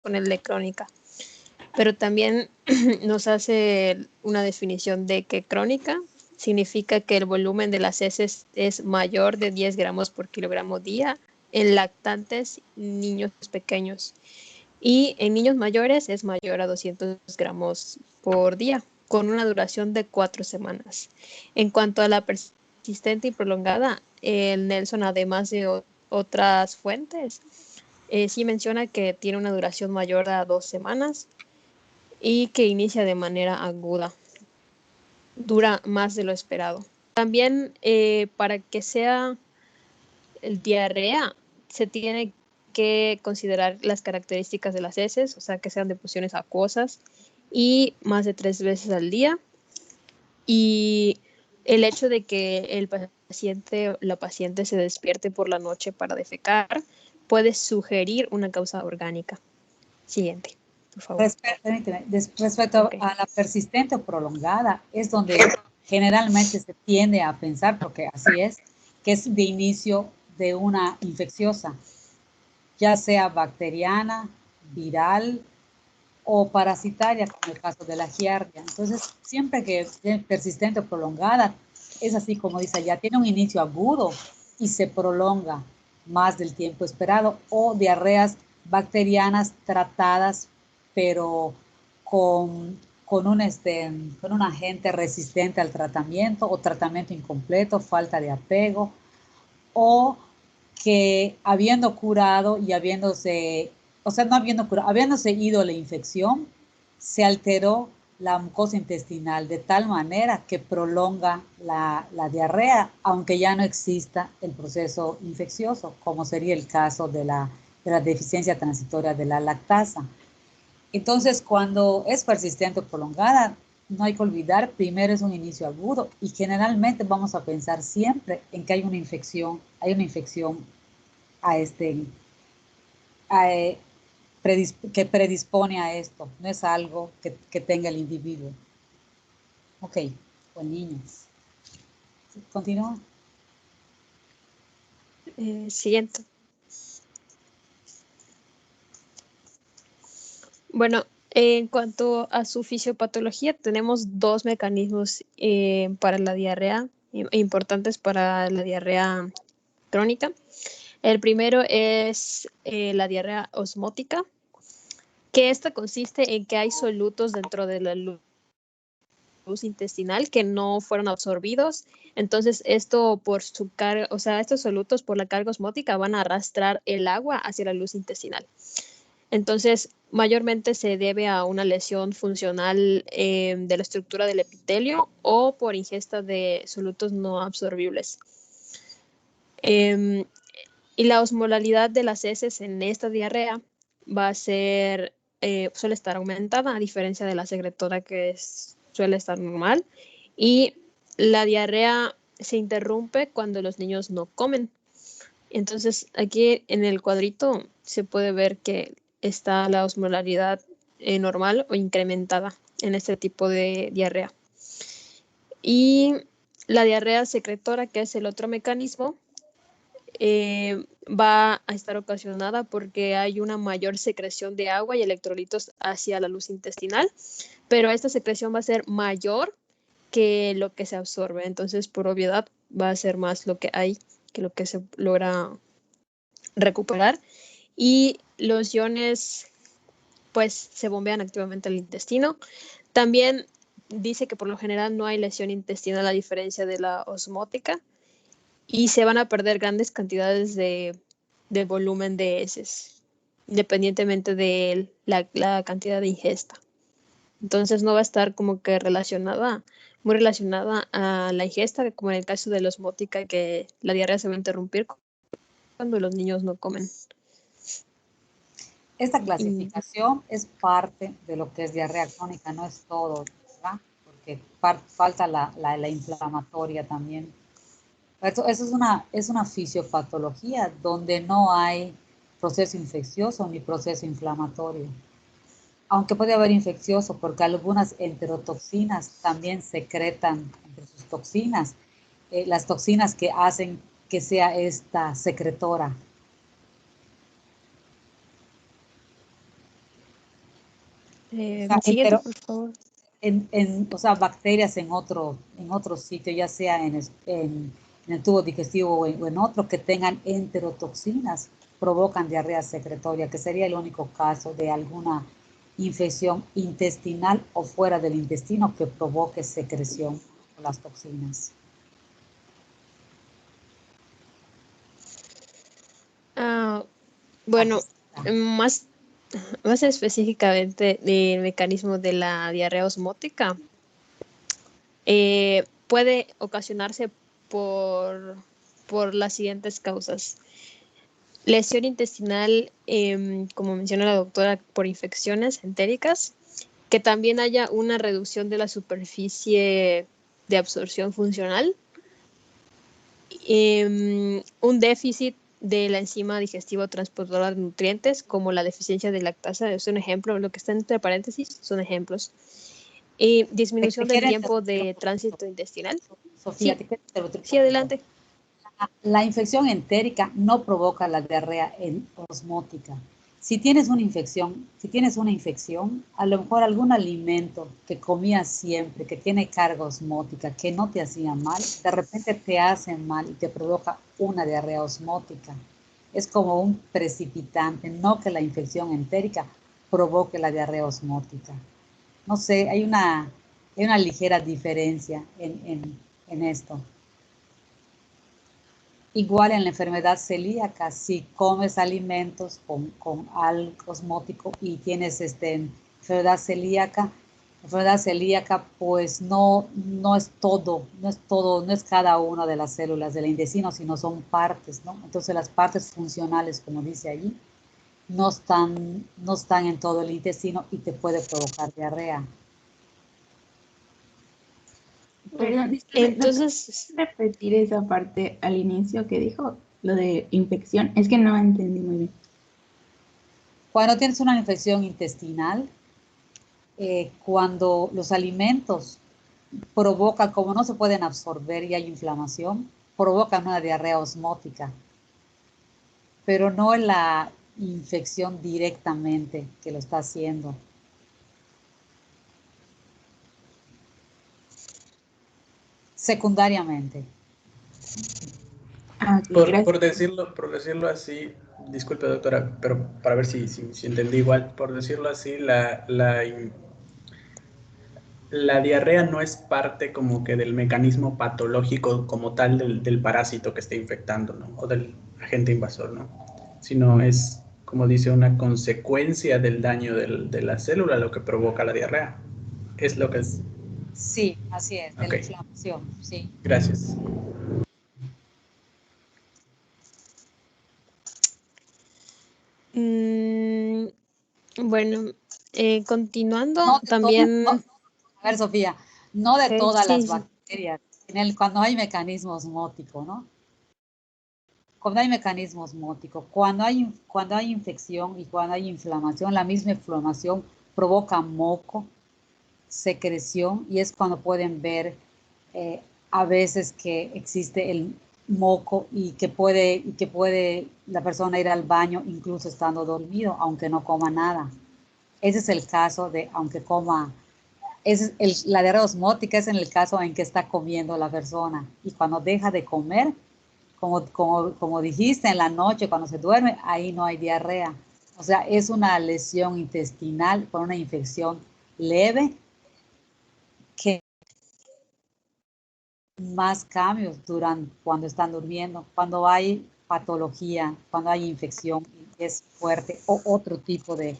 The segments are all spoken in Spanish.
con el de crónica. Pero también nos hace una definición de que crónica significa que el volumen de las heces es mayor de 10 gramos por kilogramo día en lactantes niños pequeños. Y en niños mayores es mayor a 200 gramos por día, con una duración de 4 semanas. En cuanto a la persistente y prolongada, el Nelson, además de otras fuentes, sí menciona que tiene una duración mayor a 2 semanas y que inicia de manera aguda. Dura más de lo esperado. También para que sea el diarrea, se tiene que considerar las características de las heces, o sea, que sean deposiciones acuosas y más de 3 veces al día. Y el hecho de que el paciente o la paciente se despierte por la noche para defecar puede sugerir una causa orgánica. Siguiente, por favor. Respecto a la persistente o prolongada, es donde generalmente se tiende a pensar, porque así es, que es de inicio de una infecciosa, ya sea bacteriana, viral o parasitaria, como el caso de la giardia. Entonces, siempre que es persistente o prolongada, es así como dice, ya tiene un inicio agudo y se prolonga más del tiempo esperado, o diarreas bacterianas tratadas, pero con un agente resistente al tratamiento, o tratamiento incompleto, falta de apego, o que habiendo curado y habiéndose, o sea, no habiendo curado, habiéndose ido la infección, se alteró la mucosa intestinal de tal manera que prolonga la diarrea, aunque ya no exista el proceso infeccioso, como sería el caso de la deficiencia transitoria de la lactasa. Entonces, cuando es persistente o prolongada, no hay que olvidar, primero es un inicio agudo y generalmente vamos a pensar siempre en que hay una infección a que predispone a esto, no es algo que tenga el individuo. Ok, con niños. Continúa. Siguiente. Bueno, en cuanto a su fisiopatología, tenemos dos mecanismos para la diarrea, importantes para la diarrea crónica. El primero es la diarrea osmótica, que esta consiste en que hay solutos dentro de la luz intestinal que no fueron absorbidos. Entonces, esto por su carga, o sea, estos solutos por la carga osmótica van a arrastrar el agua hacia la luz intestinal. Entonces, mayormente se debe a una lesión funcional de la estructura del epitelio o por ingesta de solutos no absorbibles. Y la osmolalidad de las heces en esta diarrea va a ser, suele estar aumentada, a diferencia de la secretora que suele estar normal. Y la diarrea se interrumpe cuando los niños no comen. Entonces, aquí en el cuadrito se puede ver que está la osmolaridad normal o incrementada en este tipo de diarrea. Y la diarrea secretora, que es el otro mecanismo, va a estar ocasionada porque hay una mayor secreción de agua y electrolitos hacia la luz intestinal, pero esta secreción va a ser mayor que lo que se absorbe. Entonces, por obviedad, va a ser más lo que hay que lo que se logra recuperar. Y los iones pues se bombean activamente al intestino. También dice que por lo general no hay lesión intestinal a diferencia de la osmótica y se van a perder grandes cantidades de volumen de heces, independientemente de la cantidad de ingesta. Entonces no va a estar como que muy relacionada a la ingesta, como en el caso de la osmótica, que la diarrea se va a interrumpir cuando los niños no comen. Esta clasificación es parte de lo que es diarrea crónica, no es todo, ¿verdad? Porque falta la inflamatoria también. Eso es una fisiopatología donde no hay proceso infeccioso ni proceso inflamatorio. Aunque puede haber infeccioso porque algunas enterotoxinas también secretan entre sus toxinas, las toxinas que hacen que sea esta secretora. O sea, Siguiente, por favor. o sea, bacterias en otro sitio, ya sea en el tubo digestivo o en otro, que tengan enterotoxinas, provocan diarrea secretoria, que sería el único caso de alguna infección intestinal o fuera del intestino que provoque secreción por las toxinas. Bueno, más, más específicamente del mecanismo de la diarrea osmótica, puede ocasionarse por las siguientes causas. Lesión intestinal, como menciona la doctora, por infecciones entéricas, que también haya una reducción de la superficie de absorción funcional, un déficit de la enzima digestiva transportadora de nutrientes, como la deficiencia de lactasa, es un ejemplo, lo que está entre paréntesis son ejemplos. Disminución del tiempo de tránsito intestinal. Sofía, sí, adelante. La infección entérica no provoca la diarrea osmótica. Si tienes una infección, a lo mejor algún alimento que comías siempre, que tiene carga osmótica, que no te hacía mal, de repente te hace mal y te provoca una diarrea osmótica. Es como un precipitante, no que la infección entérica provoque la diarrea osmótica. No sé, hay una ligera diferencia en esto. Igual en la enfermedad celíaca, si comes alimentos con algo osmótico y tienes enfermedad celíaca, pues no es todo, no es cada una de las células del intestino, sino son partes, ¿no? Entonces las partes funcionales, como dice allí, no están en todo el intestino y te puede provocar diarrea. Perdón, disculpe, entonces, ¿no repetir esa parte al inicio que dijo? Lo de infección. Es que no entendí muy bien. Cuando tienes una infección intestinal, cuando los alimentos provocan, como no se pueden absorber y hay inflamación, provocan una diarrea osmótica, pero no en la infección directamente que lo está haciendo. Secundariamente. Por decirlo así, disculpe doctora, pero para ver si entendí igual, por decirlo así, la diarrea no es parte como que del mecanismo patológico como tal del parásito que esté infectando, ¿no? O del agente invasor, ¿no? Sino es, como dice, una consecuencia del daño de la célula lo que provoca la diarrea. Es lo que es. Sí, así es, de la Ok. inflamación, sí. Gracias. Bueno, continuando, No de también... a ver, Sofía, no de todas sí, las bacterias, cuando hay mecanismo osmótico, ¿no? Cuando hay mecanismo osmótico, cuando hay infección y cuando hay inflamación, la misma inflamación provoca moco, secreción, y es cuando pueden ver a veces que existe el moco y que puede la persona ir al baño incluso estando dormido, aunque no coma nada. Ese es el caso de, aunque coma, la diarrea osmótica es en el caso en que está comiendo la persona, y cuando deja de comer, como dijiste, en la noche cuando se duerme, ahí no hay diarrea. O sea, es una lesión intestinal con una infección leve que más cambios duran cuando están durmiendo. Cuando hay patología, cuando hay infección es fuerte, o otro tipo de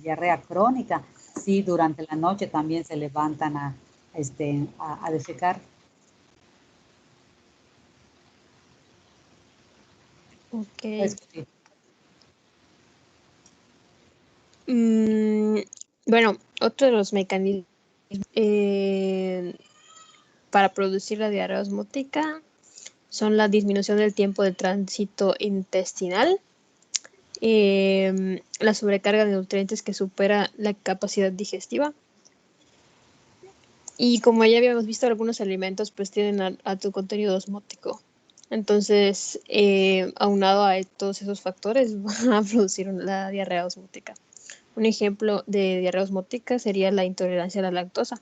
diarrea crónica, sí, durante la noche también se levantan a defecar. Ok. Bueno, otro de los mecanismos para producir la diarrea osmótica son la disminución del tiempo de tránsito intestinal, la sobrecarga de nutrientes que supera la capacidad digestiva. Y como ya habíamos visto, algunos alimentos pues tienen alto contenido osmótico. Entonces, aunado a todos esos factores, van a producir la diarrea osmótica. Un ejemplo de diarrea osmótica sería la intolerancia a la lactosa.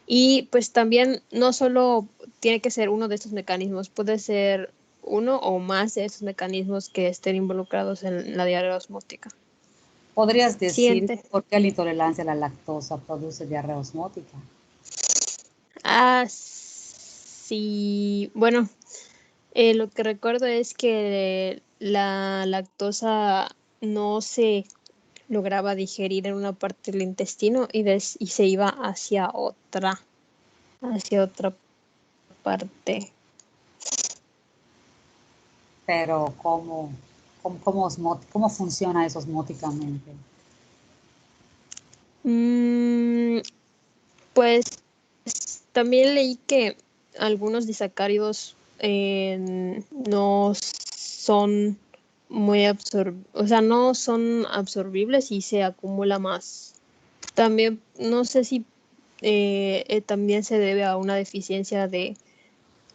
Y pues también no solo tiene que ser uno de estos mecanismos, puede ser uno o más de estos mecanismos que estén involucrados en la diarrea osmótica. ¿Podrías decir Siguiente. por qué la intolerancia a la lactosa produce diarrea osmótica? Sí, bueno, lo que recuerdo es que la lactosa no se lograba digerir en una parte del intestino y se iba hacia otra parte. Pero ¿cómo funciona eso osmóticamente? Pues también leí que algunos disacáridos no son no son absorbibles y se acumula más. También no sé si también se debe a una deficiencia de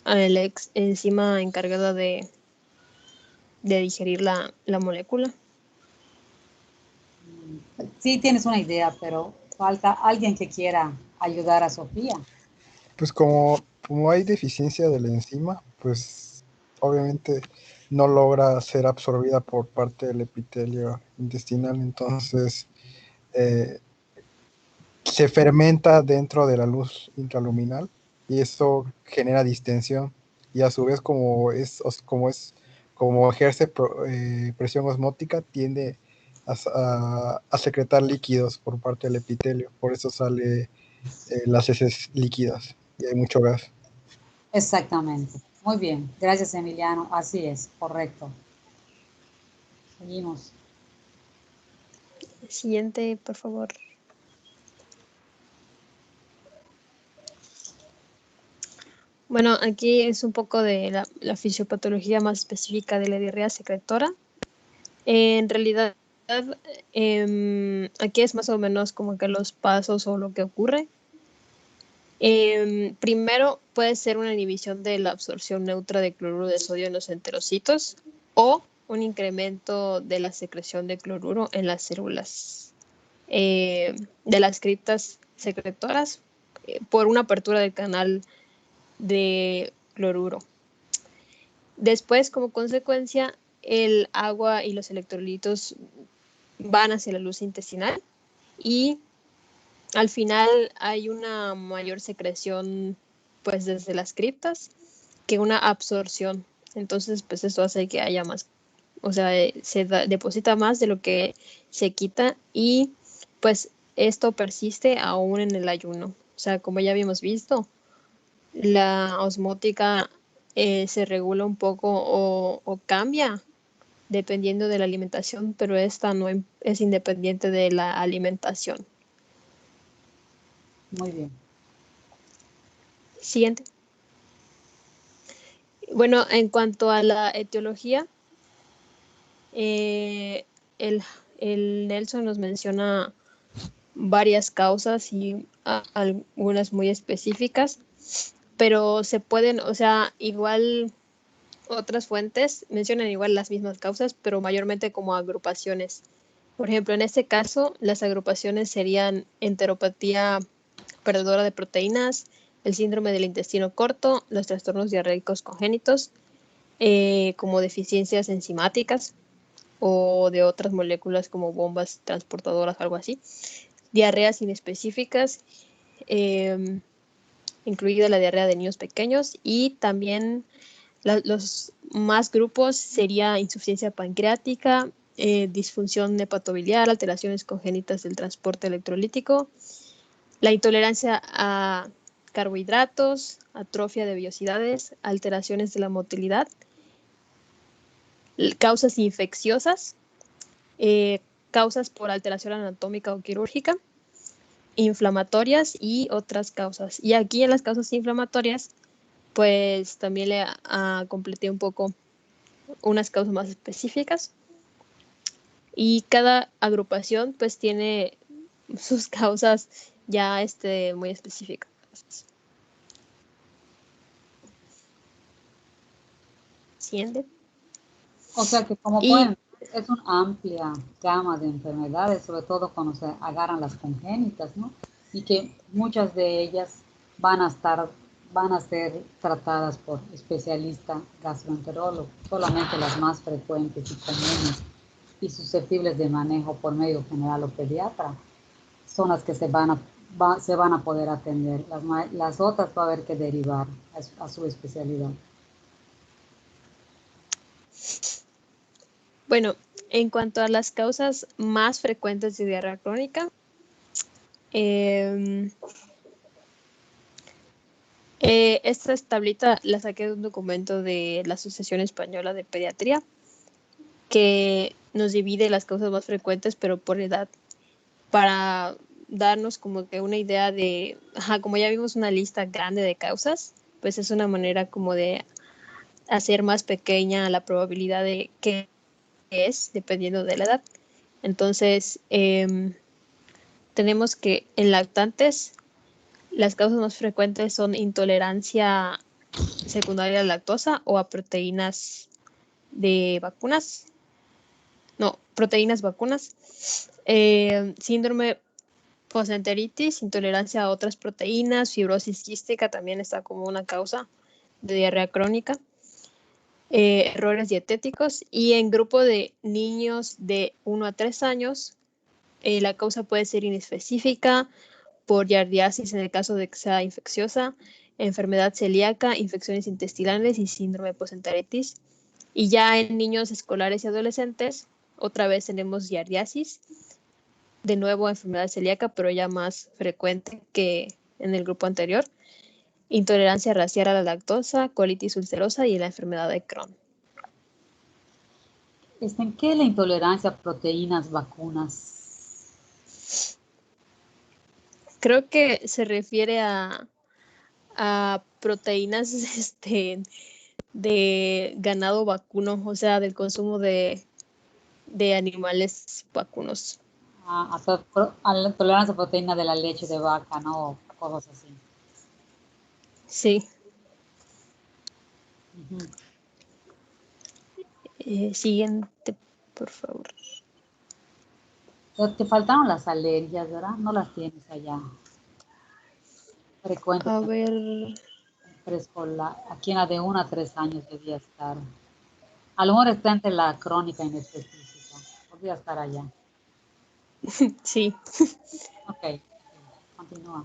la enzima encargada de digerir la molécula. Sí tienes una idea, pero falta alguien que quiera ayudar a Sofía. Pues como hay deficiencia de la enzima, pues obviamente no logra ser absorbida por parte del epitelio intestinal, entonces eh, se fermenta dentro de la luz intraluminal y eso genera distensión y a su vez como ejerce presión osmótica tiende a secretar líquidos por parte del epitelio, por eso sale las heces líquidas y hay mucho gas. Exactamente. Muy bien. Gracias, Emiliano. Así es, correcto. Seguimos. Siguiente, por favor. Bueno, aquí es un poco de la fisiopatología más específica de la diarrea secretora. En realidad, aquí es más o menos como que los pasos o lo que ocurre. Primero puede ser una inhibición de la absorción neutra de cloruro de sodio en los enterocitos o un incremento de la secreción de cloruro en las células de las criptas secretoras por una apertura del canal de cloruro. Después, como consecuencia, el agua y los electrolitos van hacia la luz intestinal y al final hay una mayor secreción pues desde las criptas que una absorción. Entonces, pues eso hace que haya más, o sea, deposita más de lo que se quita y pues esto persiste aún en el ayuno. O sea, como ya habíamos visto, la osmótica se regula un poco o cambia dependiendo de la alimentación, pero esta no es independiente de la alimentación. Muy bien. Siguiente. Bueno, en cuanto a la etiología, el, el Nelson nos menciona varias causas y algunas muy específicas, pero se pueden, o sea, igual otras fuentes mencionan igual las mismas causas, pero mayormente como agrupaciones. Por ejemplo, en este caso, las agrupaciones serían enteropatía perdedora de proteínas, el síndrome del intestino corto, los trastornos diarreicos congénitos, como deficiencias enzimáticas o de otras moléculas como bombas transportadoras, algo así, diarreas inespecíficas, incluida la diarrea de niños pequeños y también los más grupos sería insuficiencia pancreática, disfunción hepatobiliar, alteraciones congénitas del transporte electrolítico, la intolerancia a carbohidratos, atrofia de vellosidades, alteraciones de la motilidad, causas infecciosas, causas por alteración anatómica o quirúrgica, inflamatorias y otras causas. Y aquí en las causas inflamatorias, pues también le completé un poco unas causas más específicas. Y cada agrupación pues tiene sus causas ya muy específicas. Siguiente. O sea que como Y pueden Es una amplia gama de enfermedades, sobre todo cuando se agarran las congénitas, ¿no? Y que muchas de ellas van a ser tratadas por especialista gastroenterólogo, solamente las más frecuentes y comunes y susceptibles de manejo por médico general o pediatra son las que se van a poder atender. Las otras va a haber que derivar a su especialidad. Bueno, en cuanto a las causas más frecuentes de diarrea crónica, esta tablita la saqué de un documento de la Asociación Española de Pediatría que nos divide las causas más frecuentes, pero por edad, para darnos como que una idea de, como ya vimos una lista grande de causas, pues es una manera como de hacer más pequeña la probabilidad de que es, dependiendo de la edad. Entonces, tenemos que en lactantes, las causas más frecuentes son intolerancia secundaria a la lactosa o a proteínas de vacunas. No, proteínas vacunas. Síndrome postenteritis, intolerancia a otras proteínas, fibrosis quística también está como una causa de diarrea crónica. Errores dietéticos y en grupo de niños de 1 a 3 años, la causa puede ser inespecífica por giardiasis en el caso de que sea infecciosa, enfermedad celíaca, infecciones intestinales y síndrome postenteritis. Y ya en niños escolares y adolescentes, otra vez tenemos giardiasis, de nuevo enfermedad celíaca, pero ya más frecuente que en el grupo anterior. Intolerancia racial a la lactosa, colitis ulcerosa y la enfermedad de Crohn. ¿En qué es la intolerancia a proteínas vacunas? Creo que se refiere a proteínas de ganado vacuno, o sea, del consumo de animales vacunos. A la intolerancia a proteína de la leche de vaca, ¿no? Cosas así. Sí. Siguiente, por favor. Te faltaron las alergias, ¿verdad? No las tienes allá. Frecuentes. A ver. Preescolar. Aquí en la de 1 a 3 años debía estar. A lo mejor está entre la crónica inespecífica. Podría estar allá. Sí. Ok. Continúa.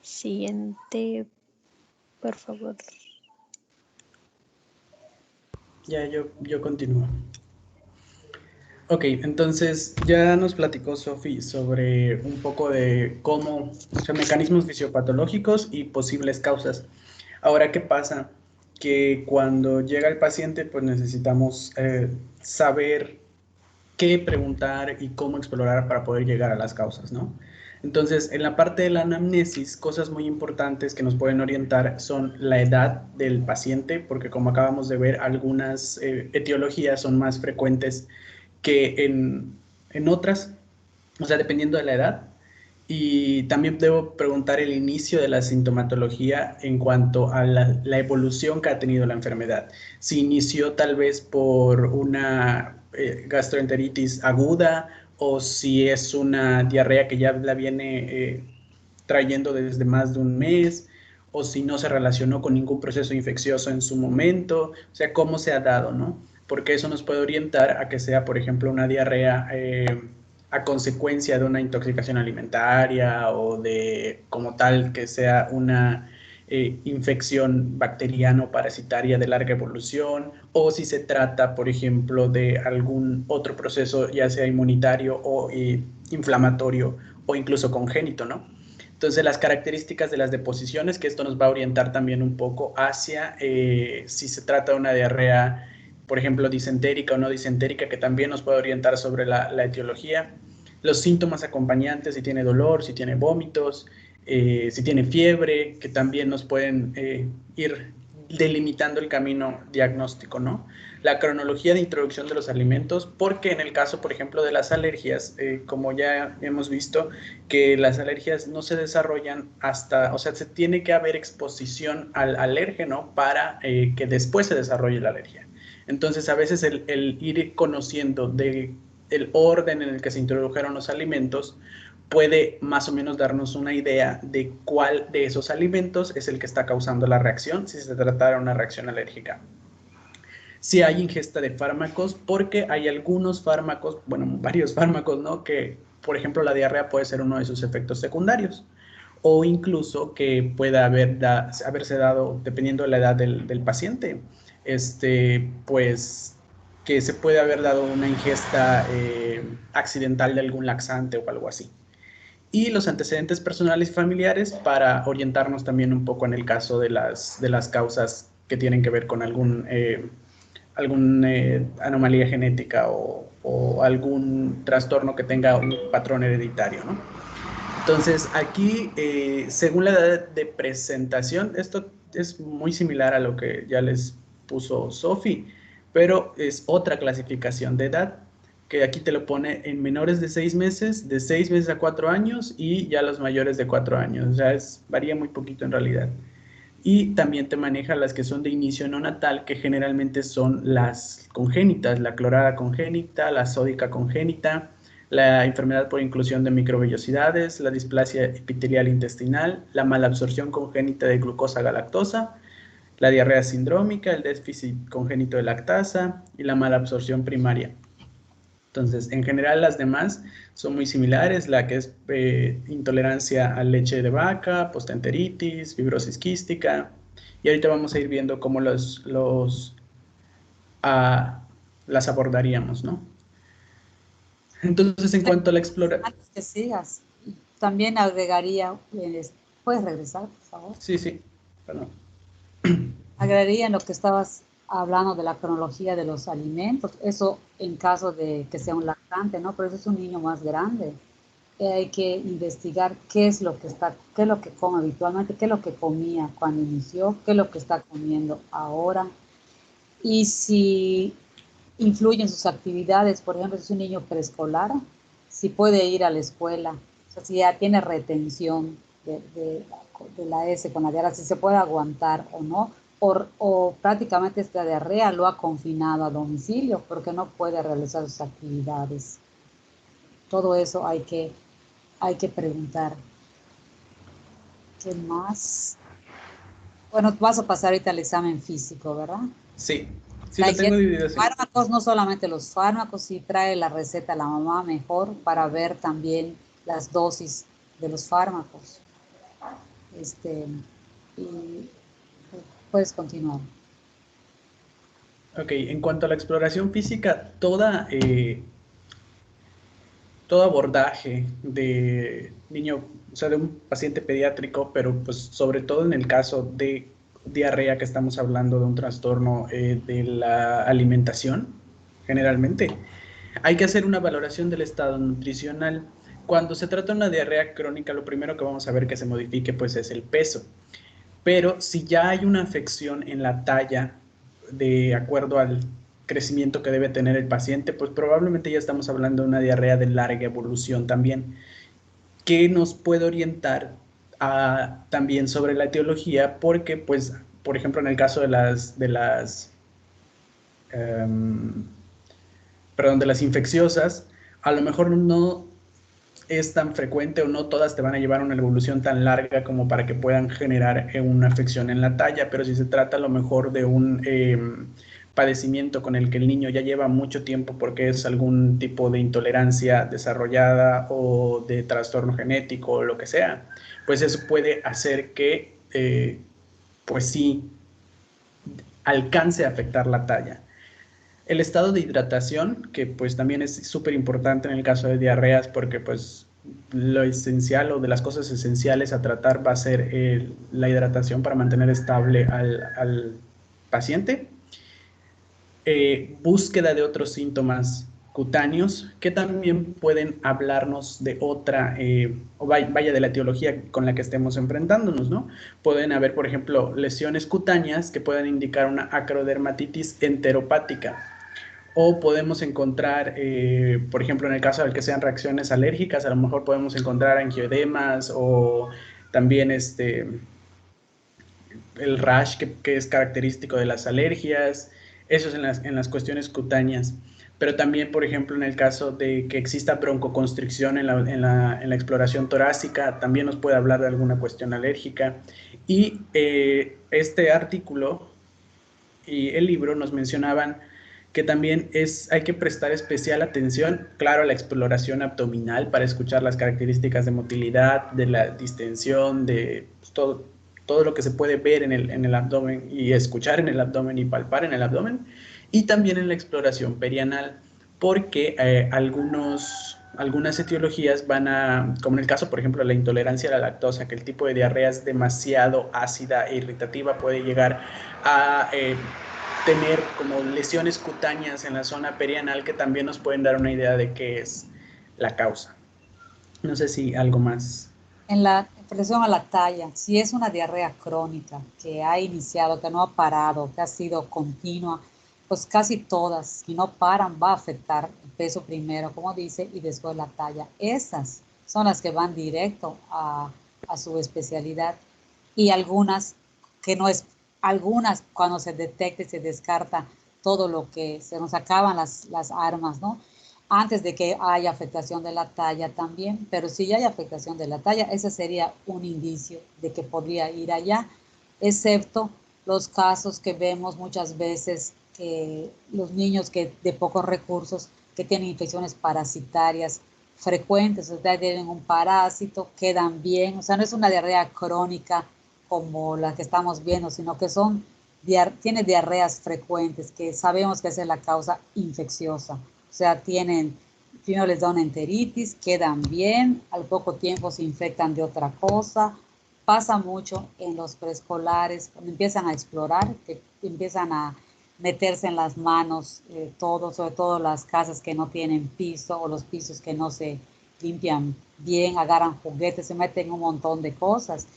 Siguiente, por favor. Ya, yo continúo. Ok, entonces ya nos platicó Sofi sobre un poco de cómo, o sea, mecanismos fisiopatológicos y posibles causas. Ahora, ¿qué pasa? Que cuando llega el paciente, pues necesitamos saber qué preguntar y cómo explorar para poder llegar a las causas, ¿no? Entonces, en la parte de la anamnesis, cosas muy importantes que nos pueden orientar son la edad del paciente, porque como acabamos de ver, algunas etiologías son más frecuentes que en otras, o sea, dependiendo de la edad. Y también debo preguntar el inicio de la sintomatología en cuanto a la evolución que ha tenido la enfermedad. Si inició tal vez por una gastroenteritis aguda o si es una diarrea que ya la viene trayendo desde más de un mes o si no se relacionó con ningún proceso infeccioso en su momento, o sea, cómo se ha dado, ¿no? Porque eso nos puede orientar a que sea, por ejemplo, una diarrea a consecuencia de una intoxicación alimentaria o de, como tal, que sea una infección bacteriana o parasitaria de larga evolución, o si se trata, por ejemplo, de algún otro proceso, ya sea inmunitario o inflamatorio o incluso congénito, ¿no? Entonces, las características de las deposiciones, que esto nos va a orientar también un poco hacia si se trata de una diarrea, por ejemplo, disentérica o no disentérica, que también nos puede orientar sobre la etiología. Los síntomas acompañantes, si tiene dolor, si tiene vómitos, si tiene fiebre, que también nos pueden ir delimitando el camino diagnóstico, ¿no? La cronología de introducción de los alimentos, porque en el caso, por ejemplo, de las alergias, como ya hemos visto, que las alergias no se desarrollan hasta, o sea, se tiene que haber exposición al alérgeno para que después se desarrolle la alergia. Entonces, a veces el ir conociendo el orden en el que se introdujeron los alimentos puede más o menos darnos una idea de cuál de esos alimentos es el que está causando la reacción, si se tratara de una reacción alérgica. Si hay ingesta de fármacos, porque hay algunos fármacos, bueno, varios fármacos, ¿no? Que, por ejemplo, la diarrea puede ser uno de sus efectos secundarios, o incluso que pueda haberse dado, dependiendo de la edad del paciente, pues que se puede haber dado una ingesta accidental de algún laxante o algo así. Y los antecedentes personales y familiares para orientarnos también un poco en el caso de las causas que tienen que ver con alguna anomalía genética o algún trastorno que tenga un patrón hereditario, ¿no? Entonces, aquí, según la edad de presentación, esto es muy similar a lo que ya les puso Sofi, pero es otra clasificación de edad, que aquí te lo pone en menores de 6 meses, de 6 meses a 4 años, y ya los mayores de 4 años. O sea, varía muy poquito en realidad. Y también te maneja las que son de inicio no natal, que generalmente son las congénitas, la clorada congénita, la sódica congénita, la enfermedad por inclusión de microvellosidades, la displasia epitelial intestinal, la malabsorción congénita de glucosa galactosa, la diarrea sindrómica, el déficit congénito de lactasa y la malabsorción primaria. Entonces, en general las demás son muy similares, la que es intolerancia a leche de vaca, postenteritis, fibrosis quística, y ahorita vamos a ir viendo cómo las abordaríamos, ¿no? Entonces, en cuanto a la exploración... Antes que sigas, también agregaría, ¿puedes regresar, por favor? Sí, perdón. Agregaría en lo que estabas hablando de la cronología de los alimentos, eso en caso de que sea un lactante, ¿no? Pero eso es un niño más grande. Hay que investigar qué es lo que come habitualmente, qué es lo que comía cuando inició, qué es lo que está comiendo ahora. Y si influyen sus actividades, por ejemplo, si es un niño preescolar, si puede ir a la escuela, o sea, si ya tiene retención de la S con la diarrea, si se puede aguantar o no, o prácticamente esta diarrea lo ha confinado a domicilio porque no puede realizar sus actividades. Todo eso hay que preguntar. ¿Qué más? Bueno, vas a pasar ahorita al examen físico, ¿verdad? Sí, lo tengo dividido así. Fármacos, no solamente los fármacos, si trae la receta a la mamá mejor para ver también las dosis de los fármacos. Y puedes continuar. Ok, en cuanto a la exploración física, todo abordaje de niño, o sea, de un paciente pediátrico, pero pues sobre todo en el caso de diarrea, que estamos hablando de un trastorno de la alimentación, generalmente, hay que hacer una valoración del estado nutricional. Cuando se trata de una diarrea crónica, lo primero que vamos a ver que se modifique pues es el peso. Pero si ya hay una afección en la talla, de acuerdo al crecimiento que debe tener el paciente, pues probablemente ya estamos hablando de una diarrea de larga evolución también, que nos puede orientar también sobre la etiología, porque pues, por ejemplo, en el caso de las infecciosas, a lo mejor no es tan frecuente o no todas te van a llevar una evolución tan larga como para que puedan generar una afección en la talla, pero si se trata a lo mejor de un padecimiento con el que el niño ya lleva mucho tiempo porque es algún tipo de intolerancia desarrollada o de trastorno genético o lo que sea, pues eso puede hacer que pues sí alcance a afectar la talla. El estado de hidratación, que pues también es súper importante en el caso de diarreas, porque pues lo esencial o de las cosas esenciales a tratar va a ser la hidratación para mantener estable al paciente. Búsqueda de otros síntomas cutáneos que también pueden hablarnos de otra, vaya de la etiología con la que estemos enfrentándonos, ¿no? Pueden haber, por ejemplo, lesiones cutáneas que puedan indicar una acrodermatitis enteropática. O podemos encontrar, por ejemplo, en el caso de que sean reacciones alérgicas, a lo mejor podemos encontrar angioedemas o también el rash que es característico de las alergias. Eso es en las cuestiones cutáneas. Pero también, por ejemplo, en el caso de que exista broncoconstricción en la exploración torácica, también nos puede hablar de alguna cuestión alérgica. Y este artículo y el libro nos mencionaban que también hay que prestar especial atención, claro, a la exploración abdominal para escuchar las características de motilidad, de la distensión, de pues, todo lo que se puede ver en el abdomen y escuchar en el abdomen y palpar en el abdomen, y también en la exploración perianal, porque algunas etiologías van a, como en el caso, por ejemplo, de la intolerancia a la lactosa, que el tipo de diarrea es demasiado ácida e irritativa, puede llegar a tener como lesiones cutáneas en la zona perianal que también nos pueden dar una idea de qué es la causa. No sé si algo más. En relación a la talla, si es una diarrea crónica que ha iniciado, que no ha parado, que ha sido continua, pues casi todas, si no paran, va a afectar el peso primero, como dice, y después la talla. Esas son las que van directo a su especialidad, y algunas que no es, algunas cuando se detecta y se descarta todo lo que se nos acaban las armas, ¿no? Antes de que haya afectación de la talla también, pero si ya hay afectación de la talla, ese sería un indicio de que podría ir allá, excepto los casos que vemos muchas veces, que los niños que de pocos recursos, que tienen infecciones parasitarias frecuentes, o sea, tienen un parásito, quedan bien, o sea, no es una diarrea crónica como la que estamos viendo, sino que tiene diarreas frecuentes, que sabemos que esa es la causa infecciosa. O sea, primero les da una enteritis, quedan bien, al poco tiempo se infectan de otra cosa. Pasa mucho en los preescolares, cuando empiezan a explorar, que empiezan a meterse en las manos sobre todo las casas que no tienen piso o los pisos que no se limpian bien, agarran juguetes, se meten en un montón de cosas.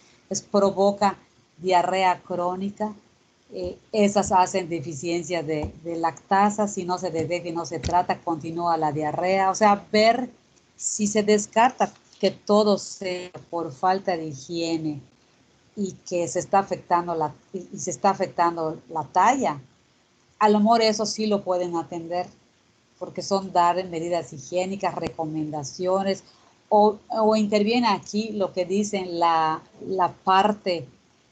Provoca diarrea crónica. Esas hacen deficiencia de lactasa, si no se detecta y no se trata, continúa la diarrea. O sea, ver si se descarta que todo sea por falta de higiene y que se está afectando la talla. A lo mejor eso sí lo pueden atender, porque son dar medidas higiénicas, recomendaciones, o interviene aquí lo que dicen la parte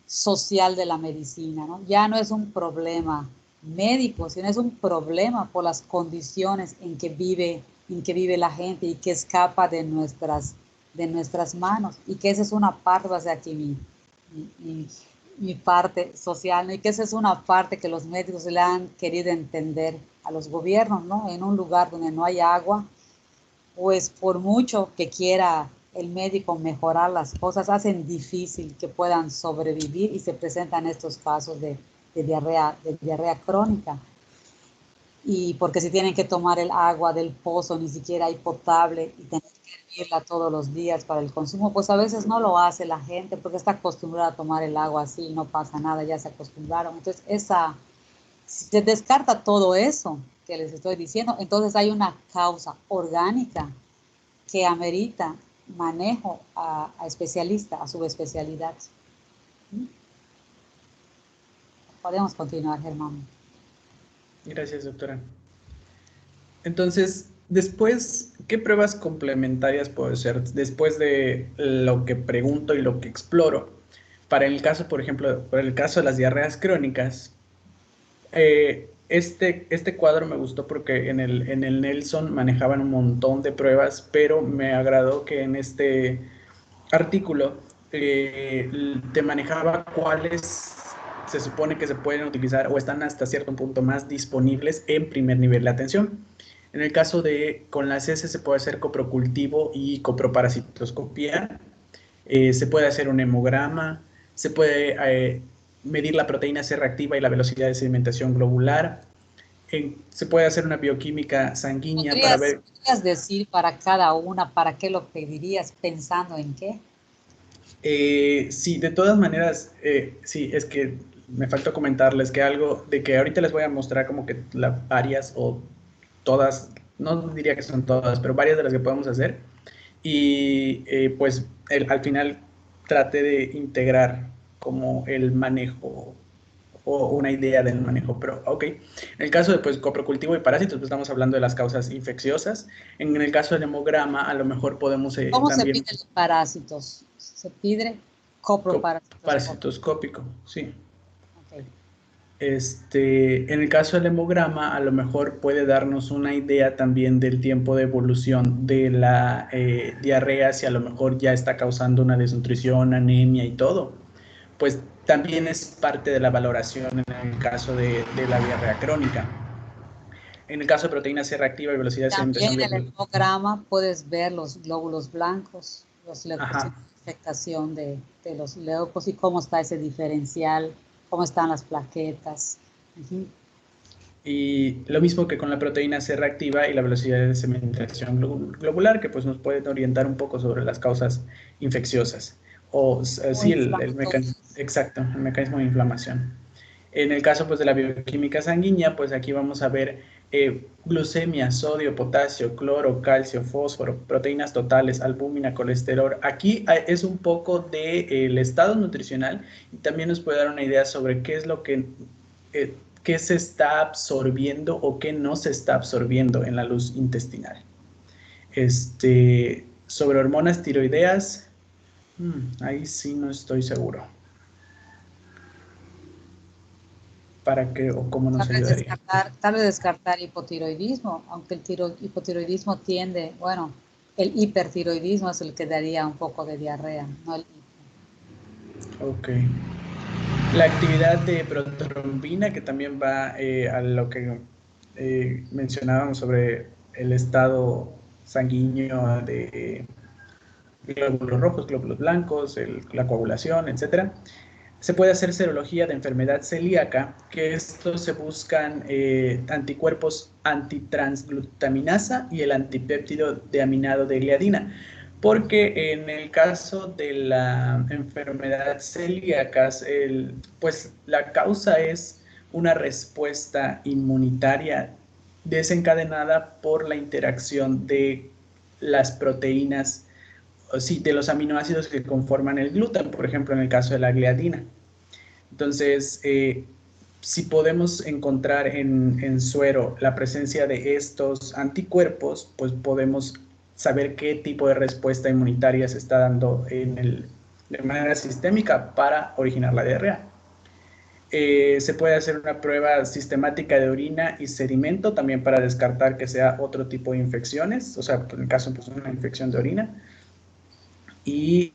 social de la medicina, ¿no? Ya no es un problema médico, sino es un problema por las condiciones en que vive la gente y que escapa de nuestras manos, y que esa es una parte, va a ser aquí mi parte social, ¿no? Y que esa es una parte que los médicos le han querido entender a los gobiernos, ¿no? En un lugar donde no hay agua, pues por mucho que quiera el médico mejorar las cosas, hacen difícil que puedan sobrevivir y se presentan estos casos de diarrea crónica. Y porque si tienen que tomar el agua del pozo, ni siquiera hay potable, y tener que hervirla todos los días para el consumo, pues a veces no lo hace la gente porque está acostumbrada a tomar el agua así y no pasa nada, ya se acostumbraron. Entonces, si se descarta todo eso que les estoy diciendo, entonces hay una causa orgánica que amerita manejo a especialista, a subespecialidad. Podemos continuar, Germán. Gracias, doctora. Entonces, después, ¿qué pruebas complementarias puedo hacer después de lo que pregunto y lo que exploro? Para el caso, por ejemplo, para el caso de las diarreas crónicas, este cuadro me gustó porque en el Nelson manejaban un montón de pruebas, pero me agradó que en este artículo te manejaba cuáles se supone que se pueden utilizar o están hasta cierto punto más disponibles en primer nivel de atención. En el caso de con las heces se puede hacer coprocultivo y coproparasitoscopía, se puede hacer un hemograma, se puede medir la proteína C reactiva y la velocidad de sedimentación globular, se puede hacer una bioquímica sanguínea para ver... ¿Podrías decir para cada una, para qué lo pedirías, pensando en qué? Sí, de todas maneras, sí, es que me faltó comentarles que algo de que ahorita les voy a mostrar como que varias o todas, no diría que son todas, pero varias de las que podemos hacer. Y pues al final traté de integrar como el manejo o una idea del manejo, pero ok. En el caso de pues, coprocultivo y parásitos, pues estamos hablando de las causas infecciosas. En el caso del hemograma, a lo mejor podemos ¿Cómo también... se pide los parásitos? Se pide coproparasitoscópico. Parasitoscópico, sí. Okay. En el caso del hemograma, a lo mejor puede darnos una idea también del tiempo de evolución de la diarrea, si a lo mejor ya está causando una desnutrición, anemia y todo. Pues también es parte de la valoración en el caso de la diarrea crónica. En el caso de proteína C reactiva y velocidad de sedimentación. sedimentación. También en el hemograma puedes ver los glóbulos blancos, los leucocitos, afectación de los leucos y cómo está ese diferencial, cómo están las plaquetas. Y lo mismo que con la proteína C reactiva y la velocidad de sedimentación globular, que pues nos pueden orientar un poco sobre las causas infecciosas. Sí, exacto, el mecanismo de inflamación. En el caso pues, de la bioquímica sanguínea, pues aquí vamos a ver glucemia, sodio, potasio, cloro, calcio, fósforo, proteínas totales, albúmina, colesterol. Aquí es un poco del estado nutricional y también nos puede dar una idea sobre qué es lo que qué se está absorbiendo o qué no se está absorbiendo en la luz intestinal. Sobre hormonas tiroideas, ahí sí no estoy seguro. ¿Para qué o cómo nos ayudaría? Tal vez descartar hipotiroidismo, aunque el hipotiroidismo tiende, bueno, el hipertiroidismo es el que daría un poco de diarrea, no el hipo. Ok. La actividad de protrombina, que también va a lo que mencionábamos sobre el estado sanguíneo de glóbulos rojos, glóbulos blancos, la coagulación, etcétera. Se puede hacer serología de enfermedad celíaca, que estos se buscan anticuerpos antitransglutaminasa y el antipéptido de aminado de gliadina, porque en el caso de la enfermedad celíaca, pues la causa es una respuesta inmunitaria desencadenada por la interacción de las proteínas, sí, de los aminoácidos que conforman el gluten, por ejemplo, en el caso de la gliadina. Entonces, si podemos encontrar en suero la presencia de estos anticuerpos, pues podemos saber qué tipo de respuesta inmunitaria se está dando de manera sistémica para originar la diarrea. Se puede hacer una prueba sistemática de orina y sedimento también para descartar que sea otro tipo de infecciones, o sea, en el caso pues una infección de orina. Y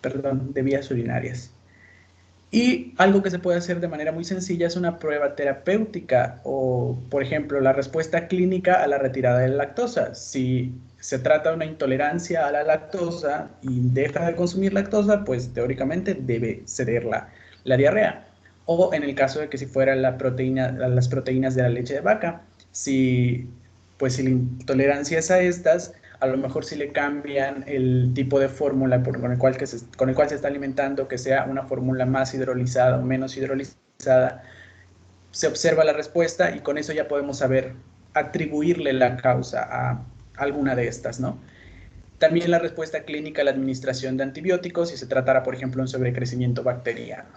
de vías urinarias. Y algo que se puede hacer de manera muy sencilla es una prueba terapéutica o, por ejemplo, la respuesta clínica a la retirada de la lactosa. Si se trata de una intolerancia a la lactosa y deja de consumir lactosa, pues teóricamente debe ceder la diarrea. O en el caso de que si fuera las proteínas de la leche de vaca, si la intolerancia es a estas, a lo mejor si le cambian el tipo de fórmula con el cual se está alimentando, que sea una fórmula más hidrolizada o menos hidrolizada, se observa la respuesta y con eso ya podemos saber atribuirle la causa a alguna de estas, ¿no? También la respuesta clínica a la administración de antibióticos si se tratara, por ejemplo, un sobrecrecimiento bacteriano.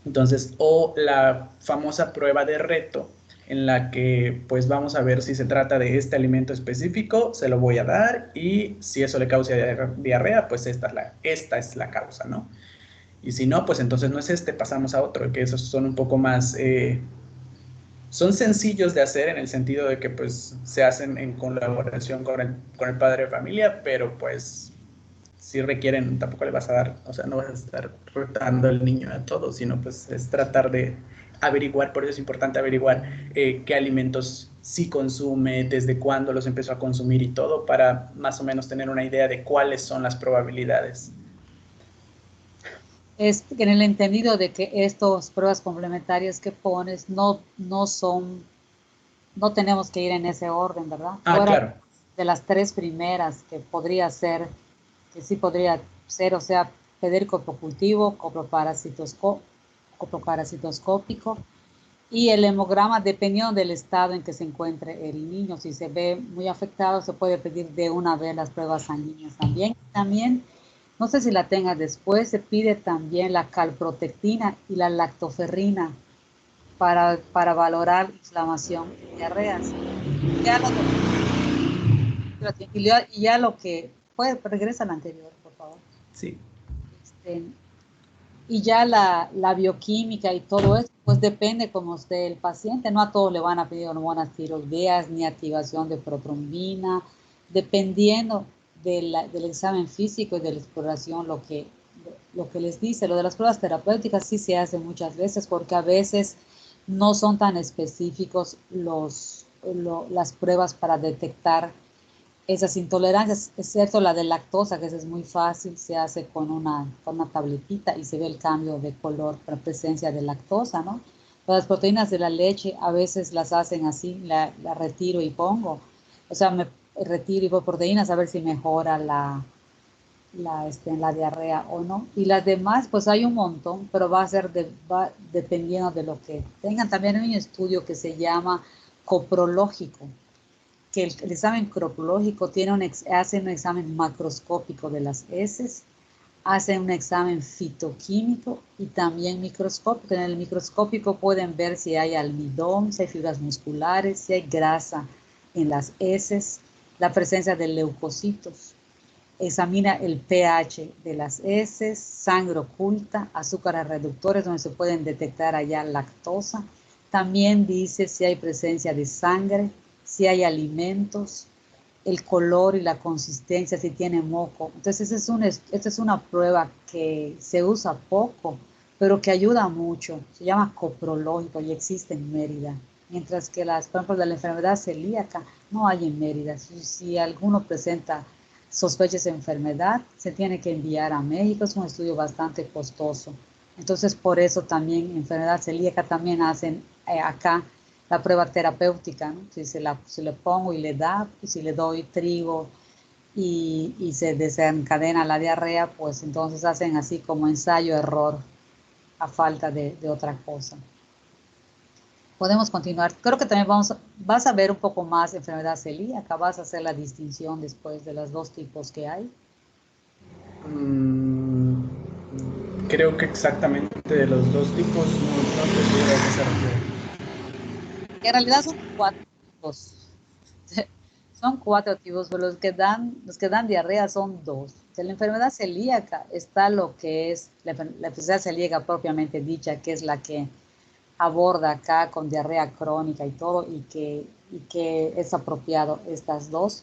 Entonces, o la famosa prueba de reto, en la que pues vamos a ver si se trata de este alimento específico, se lo voy a dar y si eso le causa diarrea, pues esta es la causa, ¿no? Y si no, pues entonces no es pasamos a otro, que esos son un poco más, son sencillos de hacer en el sentido de que pues se hacen en colaboración con el padre de familia, pero pues si requieren, tampoco le vas a dar, o sea, no vas a estar retando al niño a todo, sino pues es tratar de averiguar, por eso es importante averiguar qué alimentos sí consume, desde cuándo los empezó a consumir y todo, para más o menos tener una idea de cuáles son las probabilidades. Es en el entendido de que estas pruebas complementarias que pones no tenemos que ir en ese orden, ¿verdad? Claro. De las 3 primeras que podría ser, que sí podría ser, o sea, pedir coprocultivo, coproparasitoscópico y el hemograma, dependiendo del estado en que se encuentre el niño. Si se ve muy afectado, se puede pedir de una vez las pruebas sanguíneas también. También No sé si la tengas después. Se pide también la calprotectina y la lactoferrina para valorar inflamación y diarreas. Ya y ya lo que... regresa al anterior, por favor. Sí. Y ya la bioquímica y todo eso, pues depende como esté el paciente. No a todos le van a pedir hormonas tiroideas ni activación de protrombina, dependiendo del examen físico y de la exploración, lo que les dice. Lo de las pruebas terapéuticas sí se hace muchas veces porque a veces no son tan específicos las pruebas para detectar esas intolerancias, excepto la de lactosa, que esa es muy fácil, se hace con una tabletita y se ve el cambio de color por presencia de lactosa, ¿no? Las proteínas de la leche a veces las hacen así, la retiro y pongo. O sea, me retiro y pongo proteínas a ver si mejora la diarrea o no. Y las demás, pues hay un montón, pero va dependiendo de lo que tengan. También hay un estudio que se llama coprológico, que el examen croprológico hace un examen macroscópico de las heces, hace un examen fitoquímico y también microscópico. En el microscópico pueden ver si hay almidón, si hay fibras musculares, si hay grasa en las heces, la presencia de leucocitos. Examina el pH de las heces, sangre oculta, azúcares reductores donde se pueden detectar allá lactosa. También dice si hay presencia de sangre, si hay alimentos, el color y la consistencia, si tiene moco. Entonces, esta es una prueba que se usa poco, pero que ayuda mucho. Se llama coprológico y existe en Mérida. Mientras que por ejemplo, de la enfermedad celíaca no hay en Mérida. Si alguno presenta sospechas de enfermedad, se tiene que enviar a México. Es un estudio bastante costoso. Entonces, por eso también enfermedad celíaca también hacen acá la prueba terapéutica, ¿no? Si le pongo y le da, y si le doy trigo y se desencadena la diarrea, pues entonces hacen así como ensayo-error a falta de otra cosa. Podemos continuar. Creo que también vas a ver un poco más enfermedad celíaca, vas a hacer la distinción después de los dos tipos que hay. Creo que exactamente de los dos tipos no te sé a qué se refiere. En realidad son 4 tipos. Son 4 tipos, pero los que dan diarrea son 2. De la enfermedad celíaca está lo que es la enfermedad celíaca propiamente dicha, que es la que aborda acá con diarrea crónica y todo, y que es apropiado estas dos.